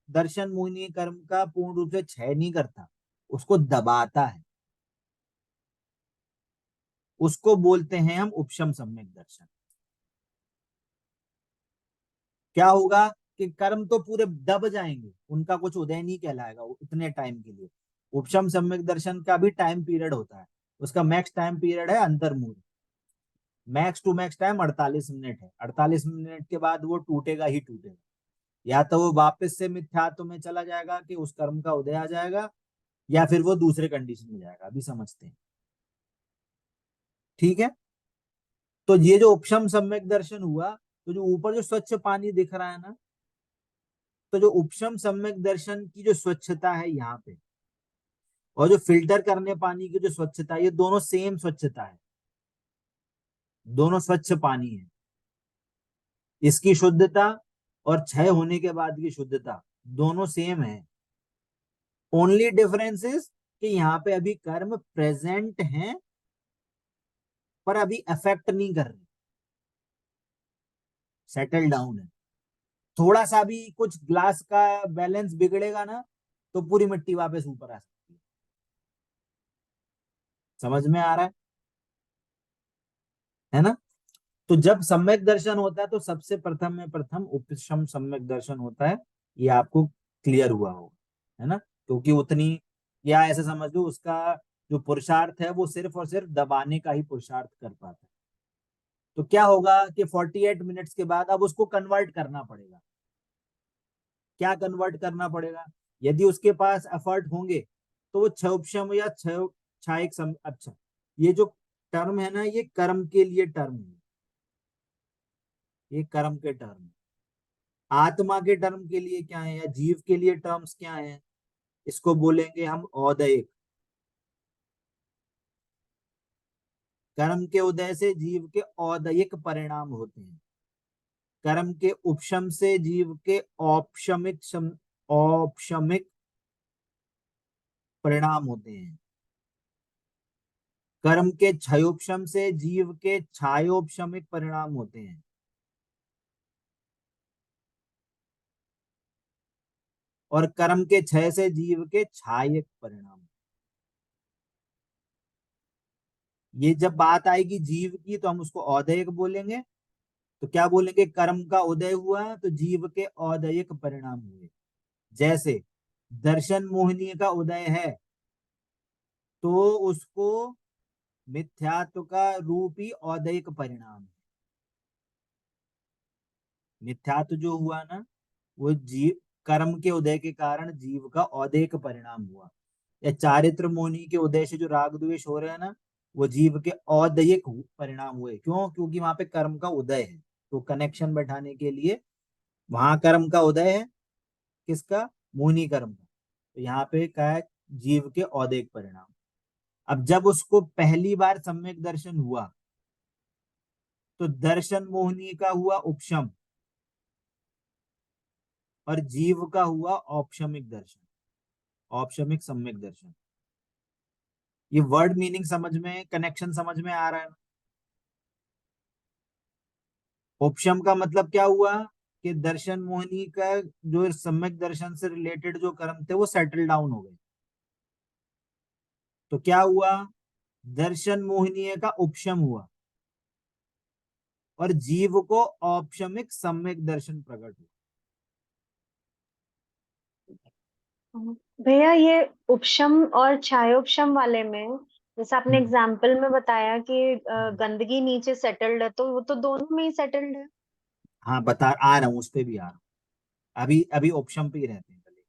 दर्शन मोहिनी कर्म का पूर्ण रूप से क्षय नहीं करता, उसको दबाता है। उसको बोलते हैं हम उपशम सम्यक दर्शन। क्या होगा कि कर्म तो पूरे दब जाएंगे, उनका कुछ उदय नहीं कहलाएगा उतने टाइम के लिए। उपशम सम्यक दर्शन का भी टाइम पीरियड होता है, उसका मैक्स टाइम पीरियड है अंतर्मुहूर्त। Max to max time 48 minute है, 48 मिनट के बाद वो टूटेगा ही टूटेगा। या तो वो वापस से मिथ्यात्व में चला जाएगा कि उस कर्म का उदय आ जाएगा, या फिर वो दूसरे कंडीशन में जाएगा। अभी समझते हैं, ठीक है। तो ये जो उपशम सम्यक दर्शन हुआ, तो जो ऊपर जो स्वच्छ पानी दिख रहा है ना, तो जो उपशम सम्यक दर्शन की जो स्वच्छता है यहाँ पे, और जो फिल्टर करने पानी की जो स्वच्छता है, ये दोनों सेम स्वच्छता है, दोनों स्वच्छ पानी है। इसकी शुद्धता और क्षय होने के बाद की शुद्धता दोनों सेम है। ओनली डिफरेंस इज कि यहाँ पे अभी कर्म प्रेजेंट हैं, पर अभी अफेक्ट नहीं कर रहे, सेटल डाउन है। थोड़ा सा भी कुछ ग्लास का बैलेंस बिगड़ेगा ना, तो पूरी मिट्टी वापस ऊपर आ सकती है। समझ में आ रहा है ना? तो जब सम्यक दर्शन होता है, तो सबसे प्रथम में प्रथम उपशम सम्यक दर्शन होता है। ये आपको क्लियर हुआ होगा, है ना? क्योंकि उतनी, या ऐसे समझ लो, उसका जो पुरुषार्थ है वो सिर्फ और सिर्फ दबाने का ही पुरुषार्थ कर पाता है। तो क्या होगा कि 48 मिनट्स के बाद अब उसको कन्वर्ट करना पड़ेगा। क्या कन्वर्ट करना पड़ेगा? यदि उसके पास एफर्ट होंगे, तो वो क्षोभक्षम या क्षायक अच्छा, ये जो टर्म है ना, ये कर्म के लिए टर्म है, ये कर्म के टर्म है। आत्मा के टर्म के लिए क्या है, या जीव के लिए टर्म्स क्या है? इसको बोलेंगे हम औदयिक। कर्म के उदय से जीव के औदयिक परिणाम होते हैं। कर्म के उपशम से जीव के औपशमिक परिणाम होते हैं। कर्म के क्षयोपशम से जीव के छायोपशमिक परिणाम होते हैं। और कर्म के क्षय से जीव के छायक परिणाम। ये जब बात आएगी जीव की, तो हम उसको औदयिक बोलेंगे। तो क्या बोलेंगे? कर्म का उदय हुआ तो जीव के औदयिक परिणाम हुए। जैसे दर्शन मोहिनी का उदय है, तो उसको मिथ्यात्व का रूप ही औदयिक परिणाम है। मिथ्यात्व जो हुआ ना, वो जीव कर्म के उदय के कारण जीव का औदयिक परिणाम हुआ। या चारित्र मोहिनी के उदय से जो राग द्वेष हो रहे हैं ना, वो जीव के औदयिक परिणाम हुए। क्यों? क्योंकि वहां पे कर्म का उदय है। तो कनेक्शन बैठाने के लिए, वहां कर्म का उदय है, किसका? मोहिनी कर्म का। तो यहाँ पे क्या है? जीव के औदयिक परिणाम। अब जब उसको पहली बार सम्यक दर्शन हुआ, तो दर्शन मोहिनी का हुआ उपशम, और जीव का हुआ औपशमिक दर्शन, औपशमिक सम्यक दर्शन। ये वर्ड मीनिंग समझ में, कनेक्शन समझ में आ रहा है? उपशम का मतलब क्या हुआ कि दर्शन मोहिनी का जो सम्यक दर्शन से रिलेटेड जो कर्म थे, वो सेटल डाउन हो गए। तो क्या हुआ? दर्शन मोहिनी का उपशम हुआ, और जीव को औपशमिक सम्यक दर्शन प्रकट हुआ। भैया ये उपशम और छायोपशम वाले में, जैसे आपने हम्म। एग्जाम्पल में बताया कि हम्म। गंदगी नीचे सेटल्ड है, तो वो तो दोनों में ही सेटल्ड है। हाँ, बता आ रहा हूँ, उस पे भी आ रहा हूँ। अभी अभी ऑप्शन पे ही रहते हैं पहले।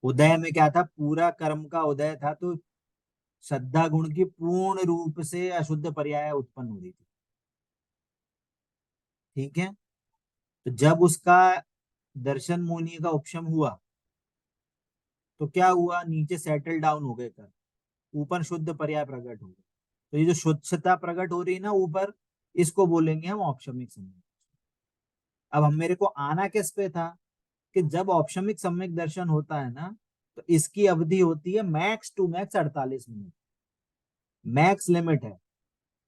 उदय में क्या था? पूरा कर्म का उदय था, तो श्रद्धा गुण की पूर्ण रूप से अशुद्ध पर्याय उत्पन्न हो रही थी। ठीक है। तो जब उसका दर्शन मुनि का उपशम हुआ, तो क्या हुआ? नीचे सेटल डाउन हो गए कर, ऊपर शुद्ध पर्याय प्रकट हो गए। तो ये जो शुद्धता प्रकट हो रही है ना ऊपर, इसको बोलेंगे हम औपशमिक सम्यक। अब हम मेरे को आना किस पे था, कि जब औपशमिक सम्यक दर्शन होता है ना, तो इसकी अवधि होती है max to max 48 minute. Max limit है।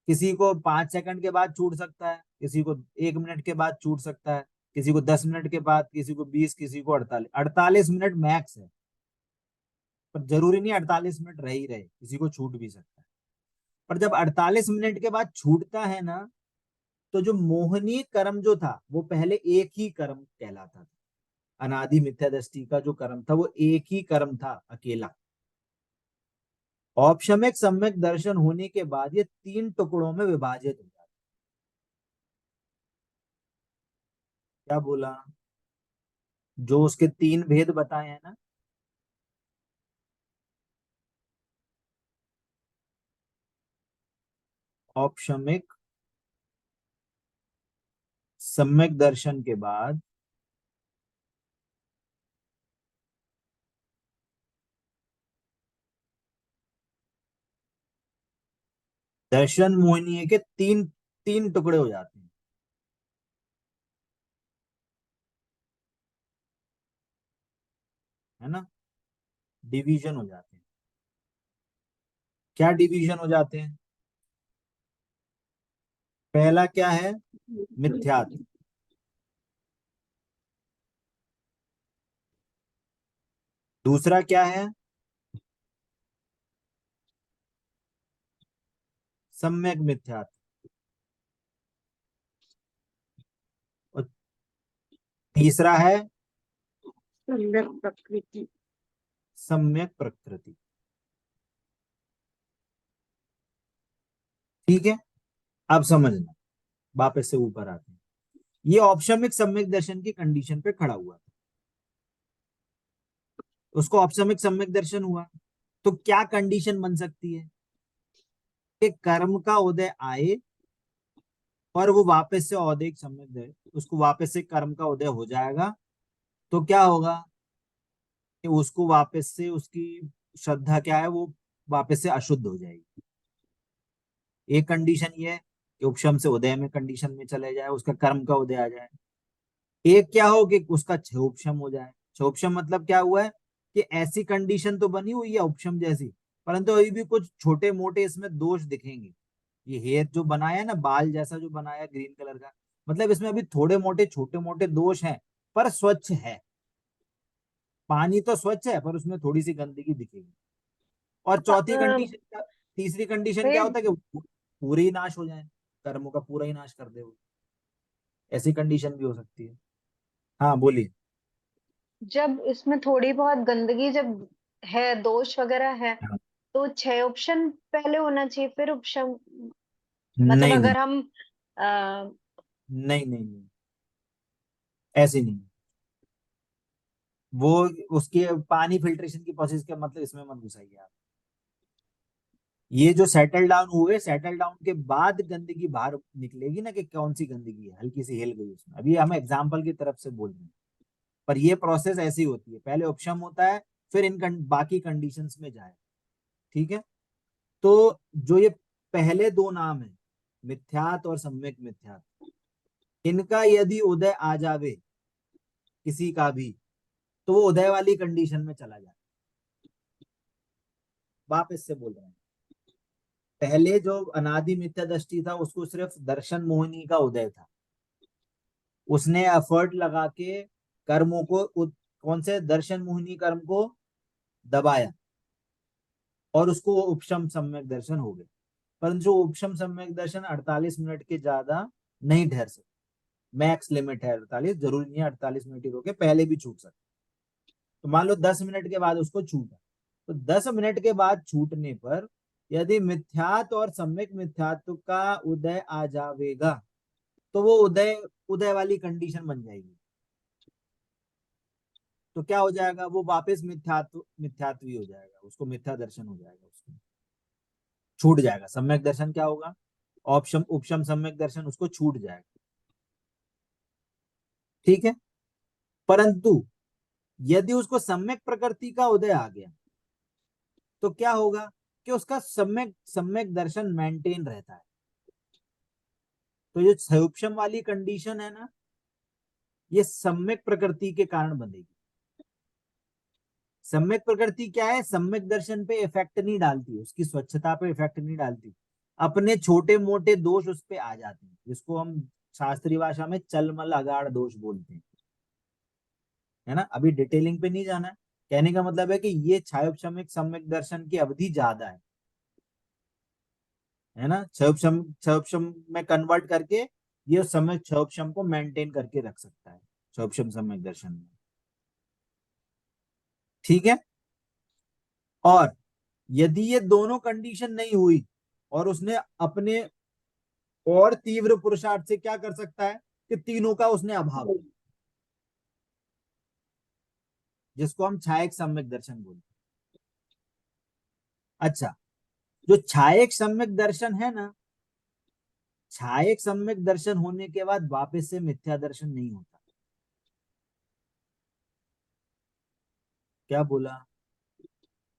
किसी को 5 सेकंड के बाद छूट सकता है, किसी को 1 मिनट के बाद छूट सकता है, किसी को 10 मिनट के बाद, किसी को 20, किसी को 48। 48 मिनट मैक्स है। पर जरूरी नहीं 48 मिनट रह ही रहे, किसी को छूट भी सकता है। पर जब 48 मिनट के बाद छूटता है ना, तो जो मोहनीय कर्म जो था, वो पहले एक ही कर्म कहलाता था। अनादि मिथ्या दृष्टि का जो कर्म था, वो एक ही कर्म था, अकेला। औपशमिक सम्यक दर्शन होने के बाद ये 3 टुकड़ों में विभाजित हो जाता क्या बोला? जो उसके तीन भेद बताए हैं ना, औपशमिक, सम्यक दर्शन के बाद दर्शन मोहिनी के तीन तीन टुकड़े हो जाते हैं, है ना? डिवीजन हो जाते हैं। क्या डिवीजन हो जाते हैं? पहला क्या है? मिथ्यात्व। दूसरा क्या है? सम्यक मिथ्यात्व। और तीसरा है सुंदर प्रकृति। सम्यक प्रकृति। ठीक है, अब समझना, वापस से ऊपर आते हैं। ये औपशमिक सम्यक दर्शन की कंडीशन पे खड़ा हुआ था, उसको औपशमिक सम्यक दर्शन हुआ। तो क्या कंडीशन बन सकती है? कि कर्म का उदय आए और वो वापस से औदैहिक सम्यक दे, उसको वापस से कर्म का उदय हो जाएगा। तो क्या होगा कि उसको वापस से उसकी श्रद्धा क्या है, वो वापस से अशुद्ध हो जाएगी। एक कंडीशन ये है कि उपशम से उदय में कंडीशन में चले जाए, उसका कर्म का उदय आ जाए। एक क्या हो कि उसका क्षोभशम हो जाए। क्षोभशम मतलब क्या हुआ है कि ऐसी कंडीशन तो बनी हुई है उपशम जैसी, परंतु अभी भी कुछ छोटे मोटे इसमें दोष दिखेंगे। ये हेयर जो बनाया है ना, बाल जैसा जो बनाया ग्रीन कलर का, मतलब इसमें अभी थोड़े मोटे छोटे मोटे दोष हैं, पर स्वच्छ है। पानी तो स्वच्छ है, पर उसमें थोड़ी सी गंदगी दिखेगी। और चौथी कंडीशन क्या, तीसरी कंडीशन क्या वेद, होता है कि पूरे ही नाश हो जाए, कर्मों का पूरा ही नाश कर दे वो। ऐसी कंडीशन भी हो सकती है। हाँ बोलिए। जब इसमें थोड़ी बहुत गंदगी जब है, दोष वगैरह है, हाँ। तो छह ऑप्शन पहले होना चाहिए फिर उपशम। मतलब नहीं नहीं अगर हम आ, नहीं नहीं नहीं, ऐसे नहीं। वो उसके पानी फिल्ट्रेशन की प्रोसेस का मतलब इसमें मत घुसाइए आप। ये जो सेटल डाउन हुए, सेटल डाउन के बाद गंदगी बाहर निकलेगी ना, कि कौन सी गंदगी है, हल्की सी हिल गई उसमें, अभी हम एग्जाम्पल की तरफ से बोल रहे हैं। पर ये प्रोसेस ऐसी होती है, पहले उपशम होता है, फिर बाकी कंडीशंस में जाए। ठीक है। तो जो ये पहले दो नाम है, मिथ्यात और सम्यक मिथ्यात, इनका यदि उदय आ जावे किसी का भी, तो वो उदय वाली कंडीशन में चला जाए। वापस से बोल रहे हैं, पहले जो अनादि मिथ्या दृष्टि था, उसको सिर्फ दर्शन मोहिनी का उदय था। उसने एफर्ट लगा के कर्मों को कौन से दर्शन मोहिनी कर्म को दबाया, और उसको उपशम सम्यक दर्शन हो गए। परंतु जो उपशम सम्यक दर्शन 48 मिनट के ज्यादा नहीं ठहर सकते। मैक्स लिमिट है 48, जरूरी नहीं है 48 मिनट ही रोके, पहले भी छूट सकते। तो मान लो 10 मिनट के बाद उसको छूटा, तो 10 मिनट के बाद छूटने पर यदि मिथ्यात और सम्यक मिथ्यात्व का उदय आ जाएगा, तो वो उदय उदय वाली कंडीशन बन जाएगी। तो क्या हो जाएगा, वो वापस मिथ्यात्वी हो जाएगा, उसको मिथ्या दर्शन हो जाएगा, उसको छूट जाएगा। सम्यक दर्शन क्या होगा, ऑप्शन उपशम सम्यक दर्शन उसको छूट जाएगा। ठीक है। परंतु यदि उसको सम्यक प्रकृति का उदय आ गया, तो क्या होगा कि उसका सम्यक सम्यक दर्शन मेंटेन रहता है। तो ये संयुपशम वाली कंडीशन है ना, ये सम्यक प्रकृति के कारण बनेगी। सम्यक प्रकृति क्या है, सम्यक दर्शन पे इफेक्ट नहीं डालती, उसकी स्वच्छता पे इफेक्ट नहीं डालती, अपने छोटे मोटे दोष उस पे आ जाते हैं, जिसको हम शास्त्रीय भाषा में चलमल अगाड़ दोष बोलते हैं। है ना, अभी डिटेलिंग पे नहीं जाना है। कहने का मतलब है कि ये क्षयोपशमिक सम्यक दर्शन की अवधि ज्यादा है ना, क्षयोपशम में कन्वर्ट करके ये समय क्षयोपशम को मेंटेन करके रख सकता है, क्षयोपशम सम्यक दर्शन में। ठीक है। और यदि ये दोनों कंडीशन नहीं हुई, और उसने अपने और तीव्र पुरुषार्थ से क्या कर सकता है कि तीनों का उसने अभाव किया, जिसको हम छायक सम्यक दर्शन बोलते हैं। अच्छा, जो छायक सम्यक दर्शन है ना, छायक सम्यक दर्शन होने के बाद वापस से मिथ्या दर्शन नहीं होता। क्या बोला?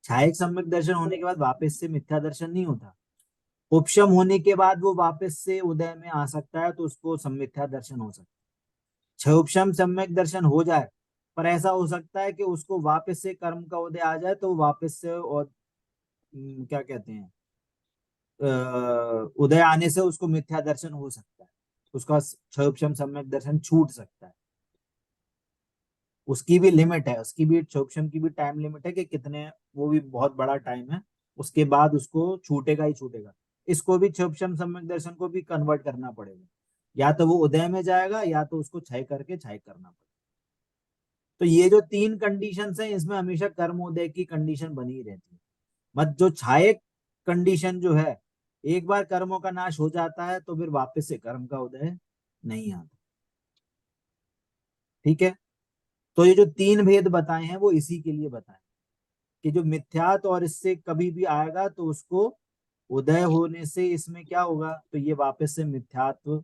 छायक सम्यक दर्शन होने के बाद वापस से मिथ्या दर्शन नहीं होता। उपशम होने के बाद वो वापस से उदय में आ सकता है, तो उसको मिथ्या दर्शन हो सकता है। क्षोभशम सम्यक दर्शन हो जाए, पर ऐसा हो सकता है कि उसको वापस से कर्म का उदय आ जाए, तो वापस से, और क्या कहते हैं, उदय आने से उसको मिथ्या दर्शन हो सकता है, उसका क्षोभशम सम्यक दर्शन छूट सकता है। उसकी भी लिमिट है, उसकी भी, क्षोभशम की भी टाइम लिमिट है कि कितने, वो भी बहुत बड़ा टाइम है, उसके बाद उसको छूटेगा ही छूटेगा। इसको भी, क्षोभशम सम्यक दर्शन को भी कन्वर्ट करना पड़ेगा, या तो वो उदय में जाएगा या तो उसको क्षय करके क्षय करना पड़ेगा। तो ये जो तीन कंडीशंस हैं, इसमें हमेशा कर्मोदय की कंडीशन बनी रहती है। मत जो छायक कंडीशन जो है, एक बार कर्मों का नाश हो जाता है तो फिर वापस से कर्म का उदय नहीं आता। ठीक है, तो ये जो तीन भेद बताए हैं वो इसी के लिए बताए, कि जो मिथ्यात्व और इससे कभी भी आएगा तो उसको उदय होने से इसमें क्या होगा, तो ये वापस से मिथ्यात्व,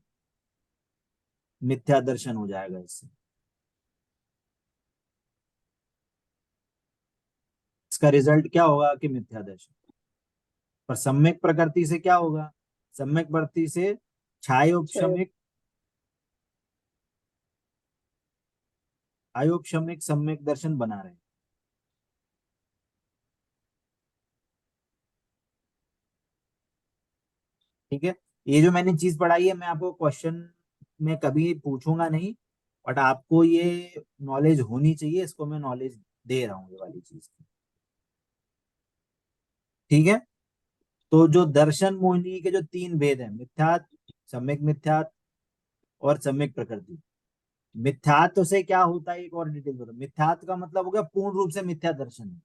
मिथ्या दर्शन हो जाएगा इससे। इसका रिजल्ट क्या होगा कि मिथ्या दर्शन। पर सम्यक प्रकृति से क्या होगा? सम्यक प्रकृति से छह। छायोपशमिक, आयोपशमिक सम्यक दर्शन बना रहे। ठीक है, ये जो मैंने चीज पढ़ाई है, मैं आपको क्वेश्चन में कभी पूछूंगा नहीं, बट आपको ये नॉलेज होनी चाहिए, इसको मैं नॉलेज दे रहा हूँ, ये वाली चीज की। ठीक है, तो जो दर्शन मोहिनी के जो तीन भेद हैं, मिथ्यात्, सम्यक मिथ्यात् और सम्यक प्रकृति। मिथ्यात्व से क्या होता है, एक और डिटेल बताओ। मिथ्यात्व का मतलब हो गया पूर्ण रूप से मिथ्या दर्शन।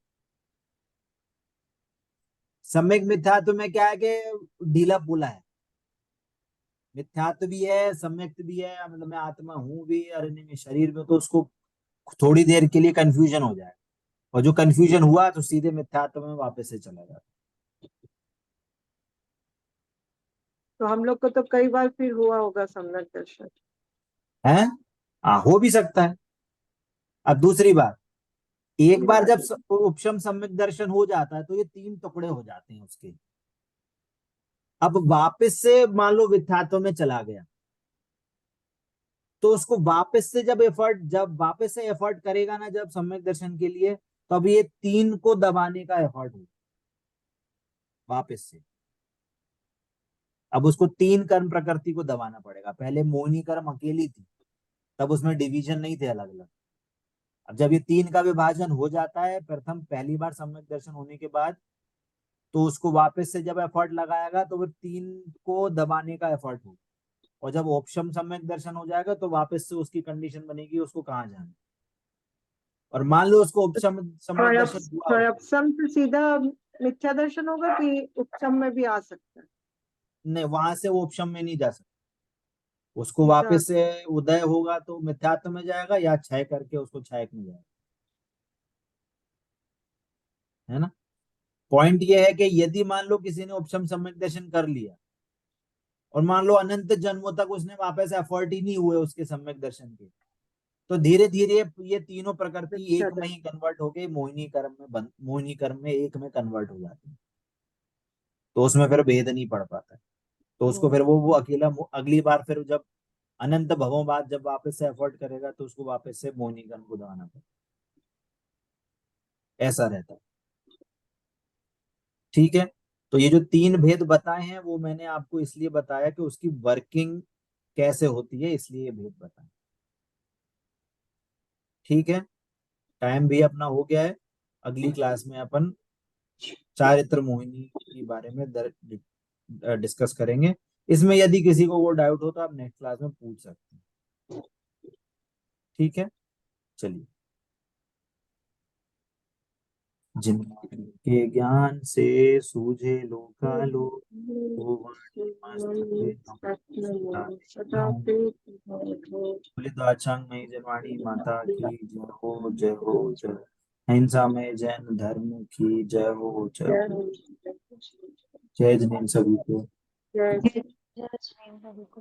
सम्यक मिथ्यात्व में क्या है कि ढीला पूला है। मिथ्यात्व भी है, सम्यक्त भी है, मतलब मैं आत्मा हूं भी, अरे नहीं मैं शरीर में, तो उसको थोड़ी देर के लिए कंफ्यूजन हो जाए, और जो कंफ्यूजन हुआ तो सीधे मिथ्यात्व में वापस से चला जाता तो हम लोग को तो कई बार फिर हुआ होगा सम्यक दर्शन। है। हाँ, हो भी सकता है। अब दूसरी बात, एक बार जब उपशम सम्यक दर्शन हो जाता है तो ये तीन टुकड़े हो जाते हैं उसके। अब वापस से मान लो मिथ्यात्व में चला गया, तो उसको वापस से जब एफर्ट, जब वापस से एफर्ट करेगा ना जब सम्यक दर्शन के लिए, तब ये तीन को दबाने का एफर्ट होगा वापस से। अब उसको तीन कर्म प्रकृति को दबाना पड़ेगा। पहले मोहिनी कर्म अकेली थी, तब उसमें डिवीजन नहीं थे अलग अलग। अब जब ये तीन का विभाजन हो जाता है प्रथम, पहली बार सम्यक दर्शन होने के बाद, तो उसको वापस से जब एफर्ट लगाएगा तो वो तीन को दबाने का एफर्ट होगा। और जब उपशम सम्यक दर्शन हो जाएगा तो वापस से उसकी कंडीशन बनेगी उसको कहाँ जाना है। और मान लो उसको उपशम सम्यक दर्शन हुआ हो, क्षयपसम से सीधा मिथ्या दर्शन होगा कि उपशम में भी आ सकता है? नहीं वहां से वो उपशम में नहीं जा सकता, उसको सीधा आ वापस से उदय होगा तो मिथ्यात्व में जाएगा, या क्षय करके उसको क्षयक में जाएगा। है ना? पॉइंट ये है कि यदि मान लो किसी ने उपशम सम्यक दर्शन कर लिया, और मान लो अनंत जन्मों तक उसने वापस एफर्ट ही नहीं हुए उसके सम्यक दर्शन के, तो धीरे धीरे ये तीनों प्रकृति मिथ्या एक में ही कन्वर्ट होके मोहिनी कर्म में मोहिनी कर्म में एक में कन्वर्ट हो जाती है। तो उसमें फिर भेद नहीं पड़ पाता है। तो उसको फिर वो अकेला अगली बार फिर जब अनंत भवों बाद जब वापस से एफर्ट करेगा तो उसको वापस से मोहिनी कर्म को दबाना पड़ेगा। ऐसा रहता है। ठीक है, तो ये जो तीन भेद बताए हैं वो मैंने आपको इसलिए बताया कि उसकी वर्किंग कैसे होती है, इसलिए ये भेद बताए। ठीक है, टाइम भी अपना हो गया है। अगली क्लास में अपन चारित्र मोहिनी के बारे में डिस्कस करेंगे। इसमें यदि किसी को वो डाउट हो तो आप नेक्स्ट क्लास में पूछ सकते हैं। ठीक है, चलिए। जिनके ज्ञान से सूझे लोकालो, वो वाणी मस्तके हम सदा सदा देखता हूँ। पेट बोले तो अच्छा मई जनवाणी माता की जय हो जय हो जय। अहिंसा में जैन धर्म की जय हो, जय जय हो। हो। जय जिनेन्द्र सभी को। जय जय श्री हरि को।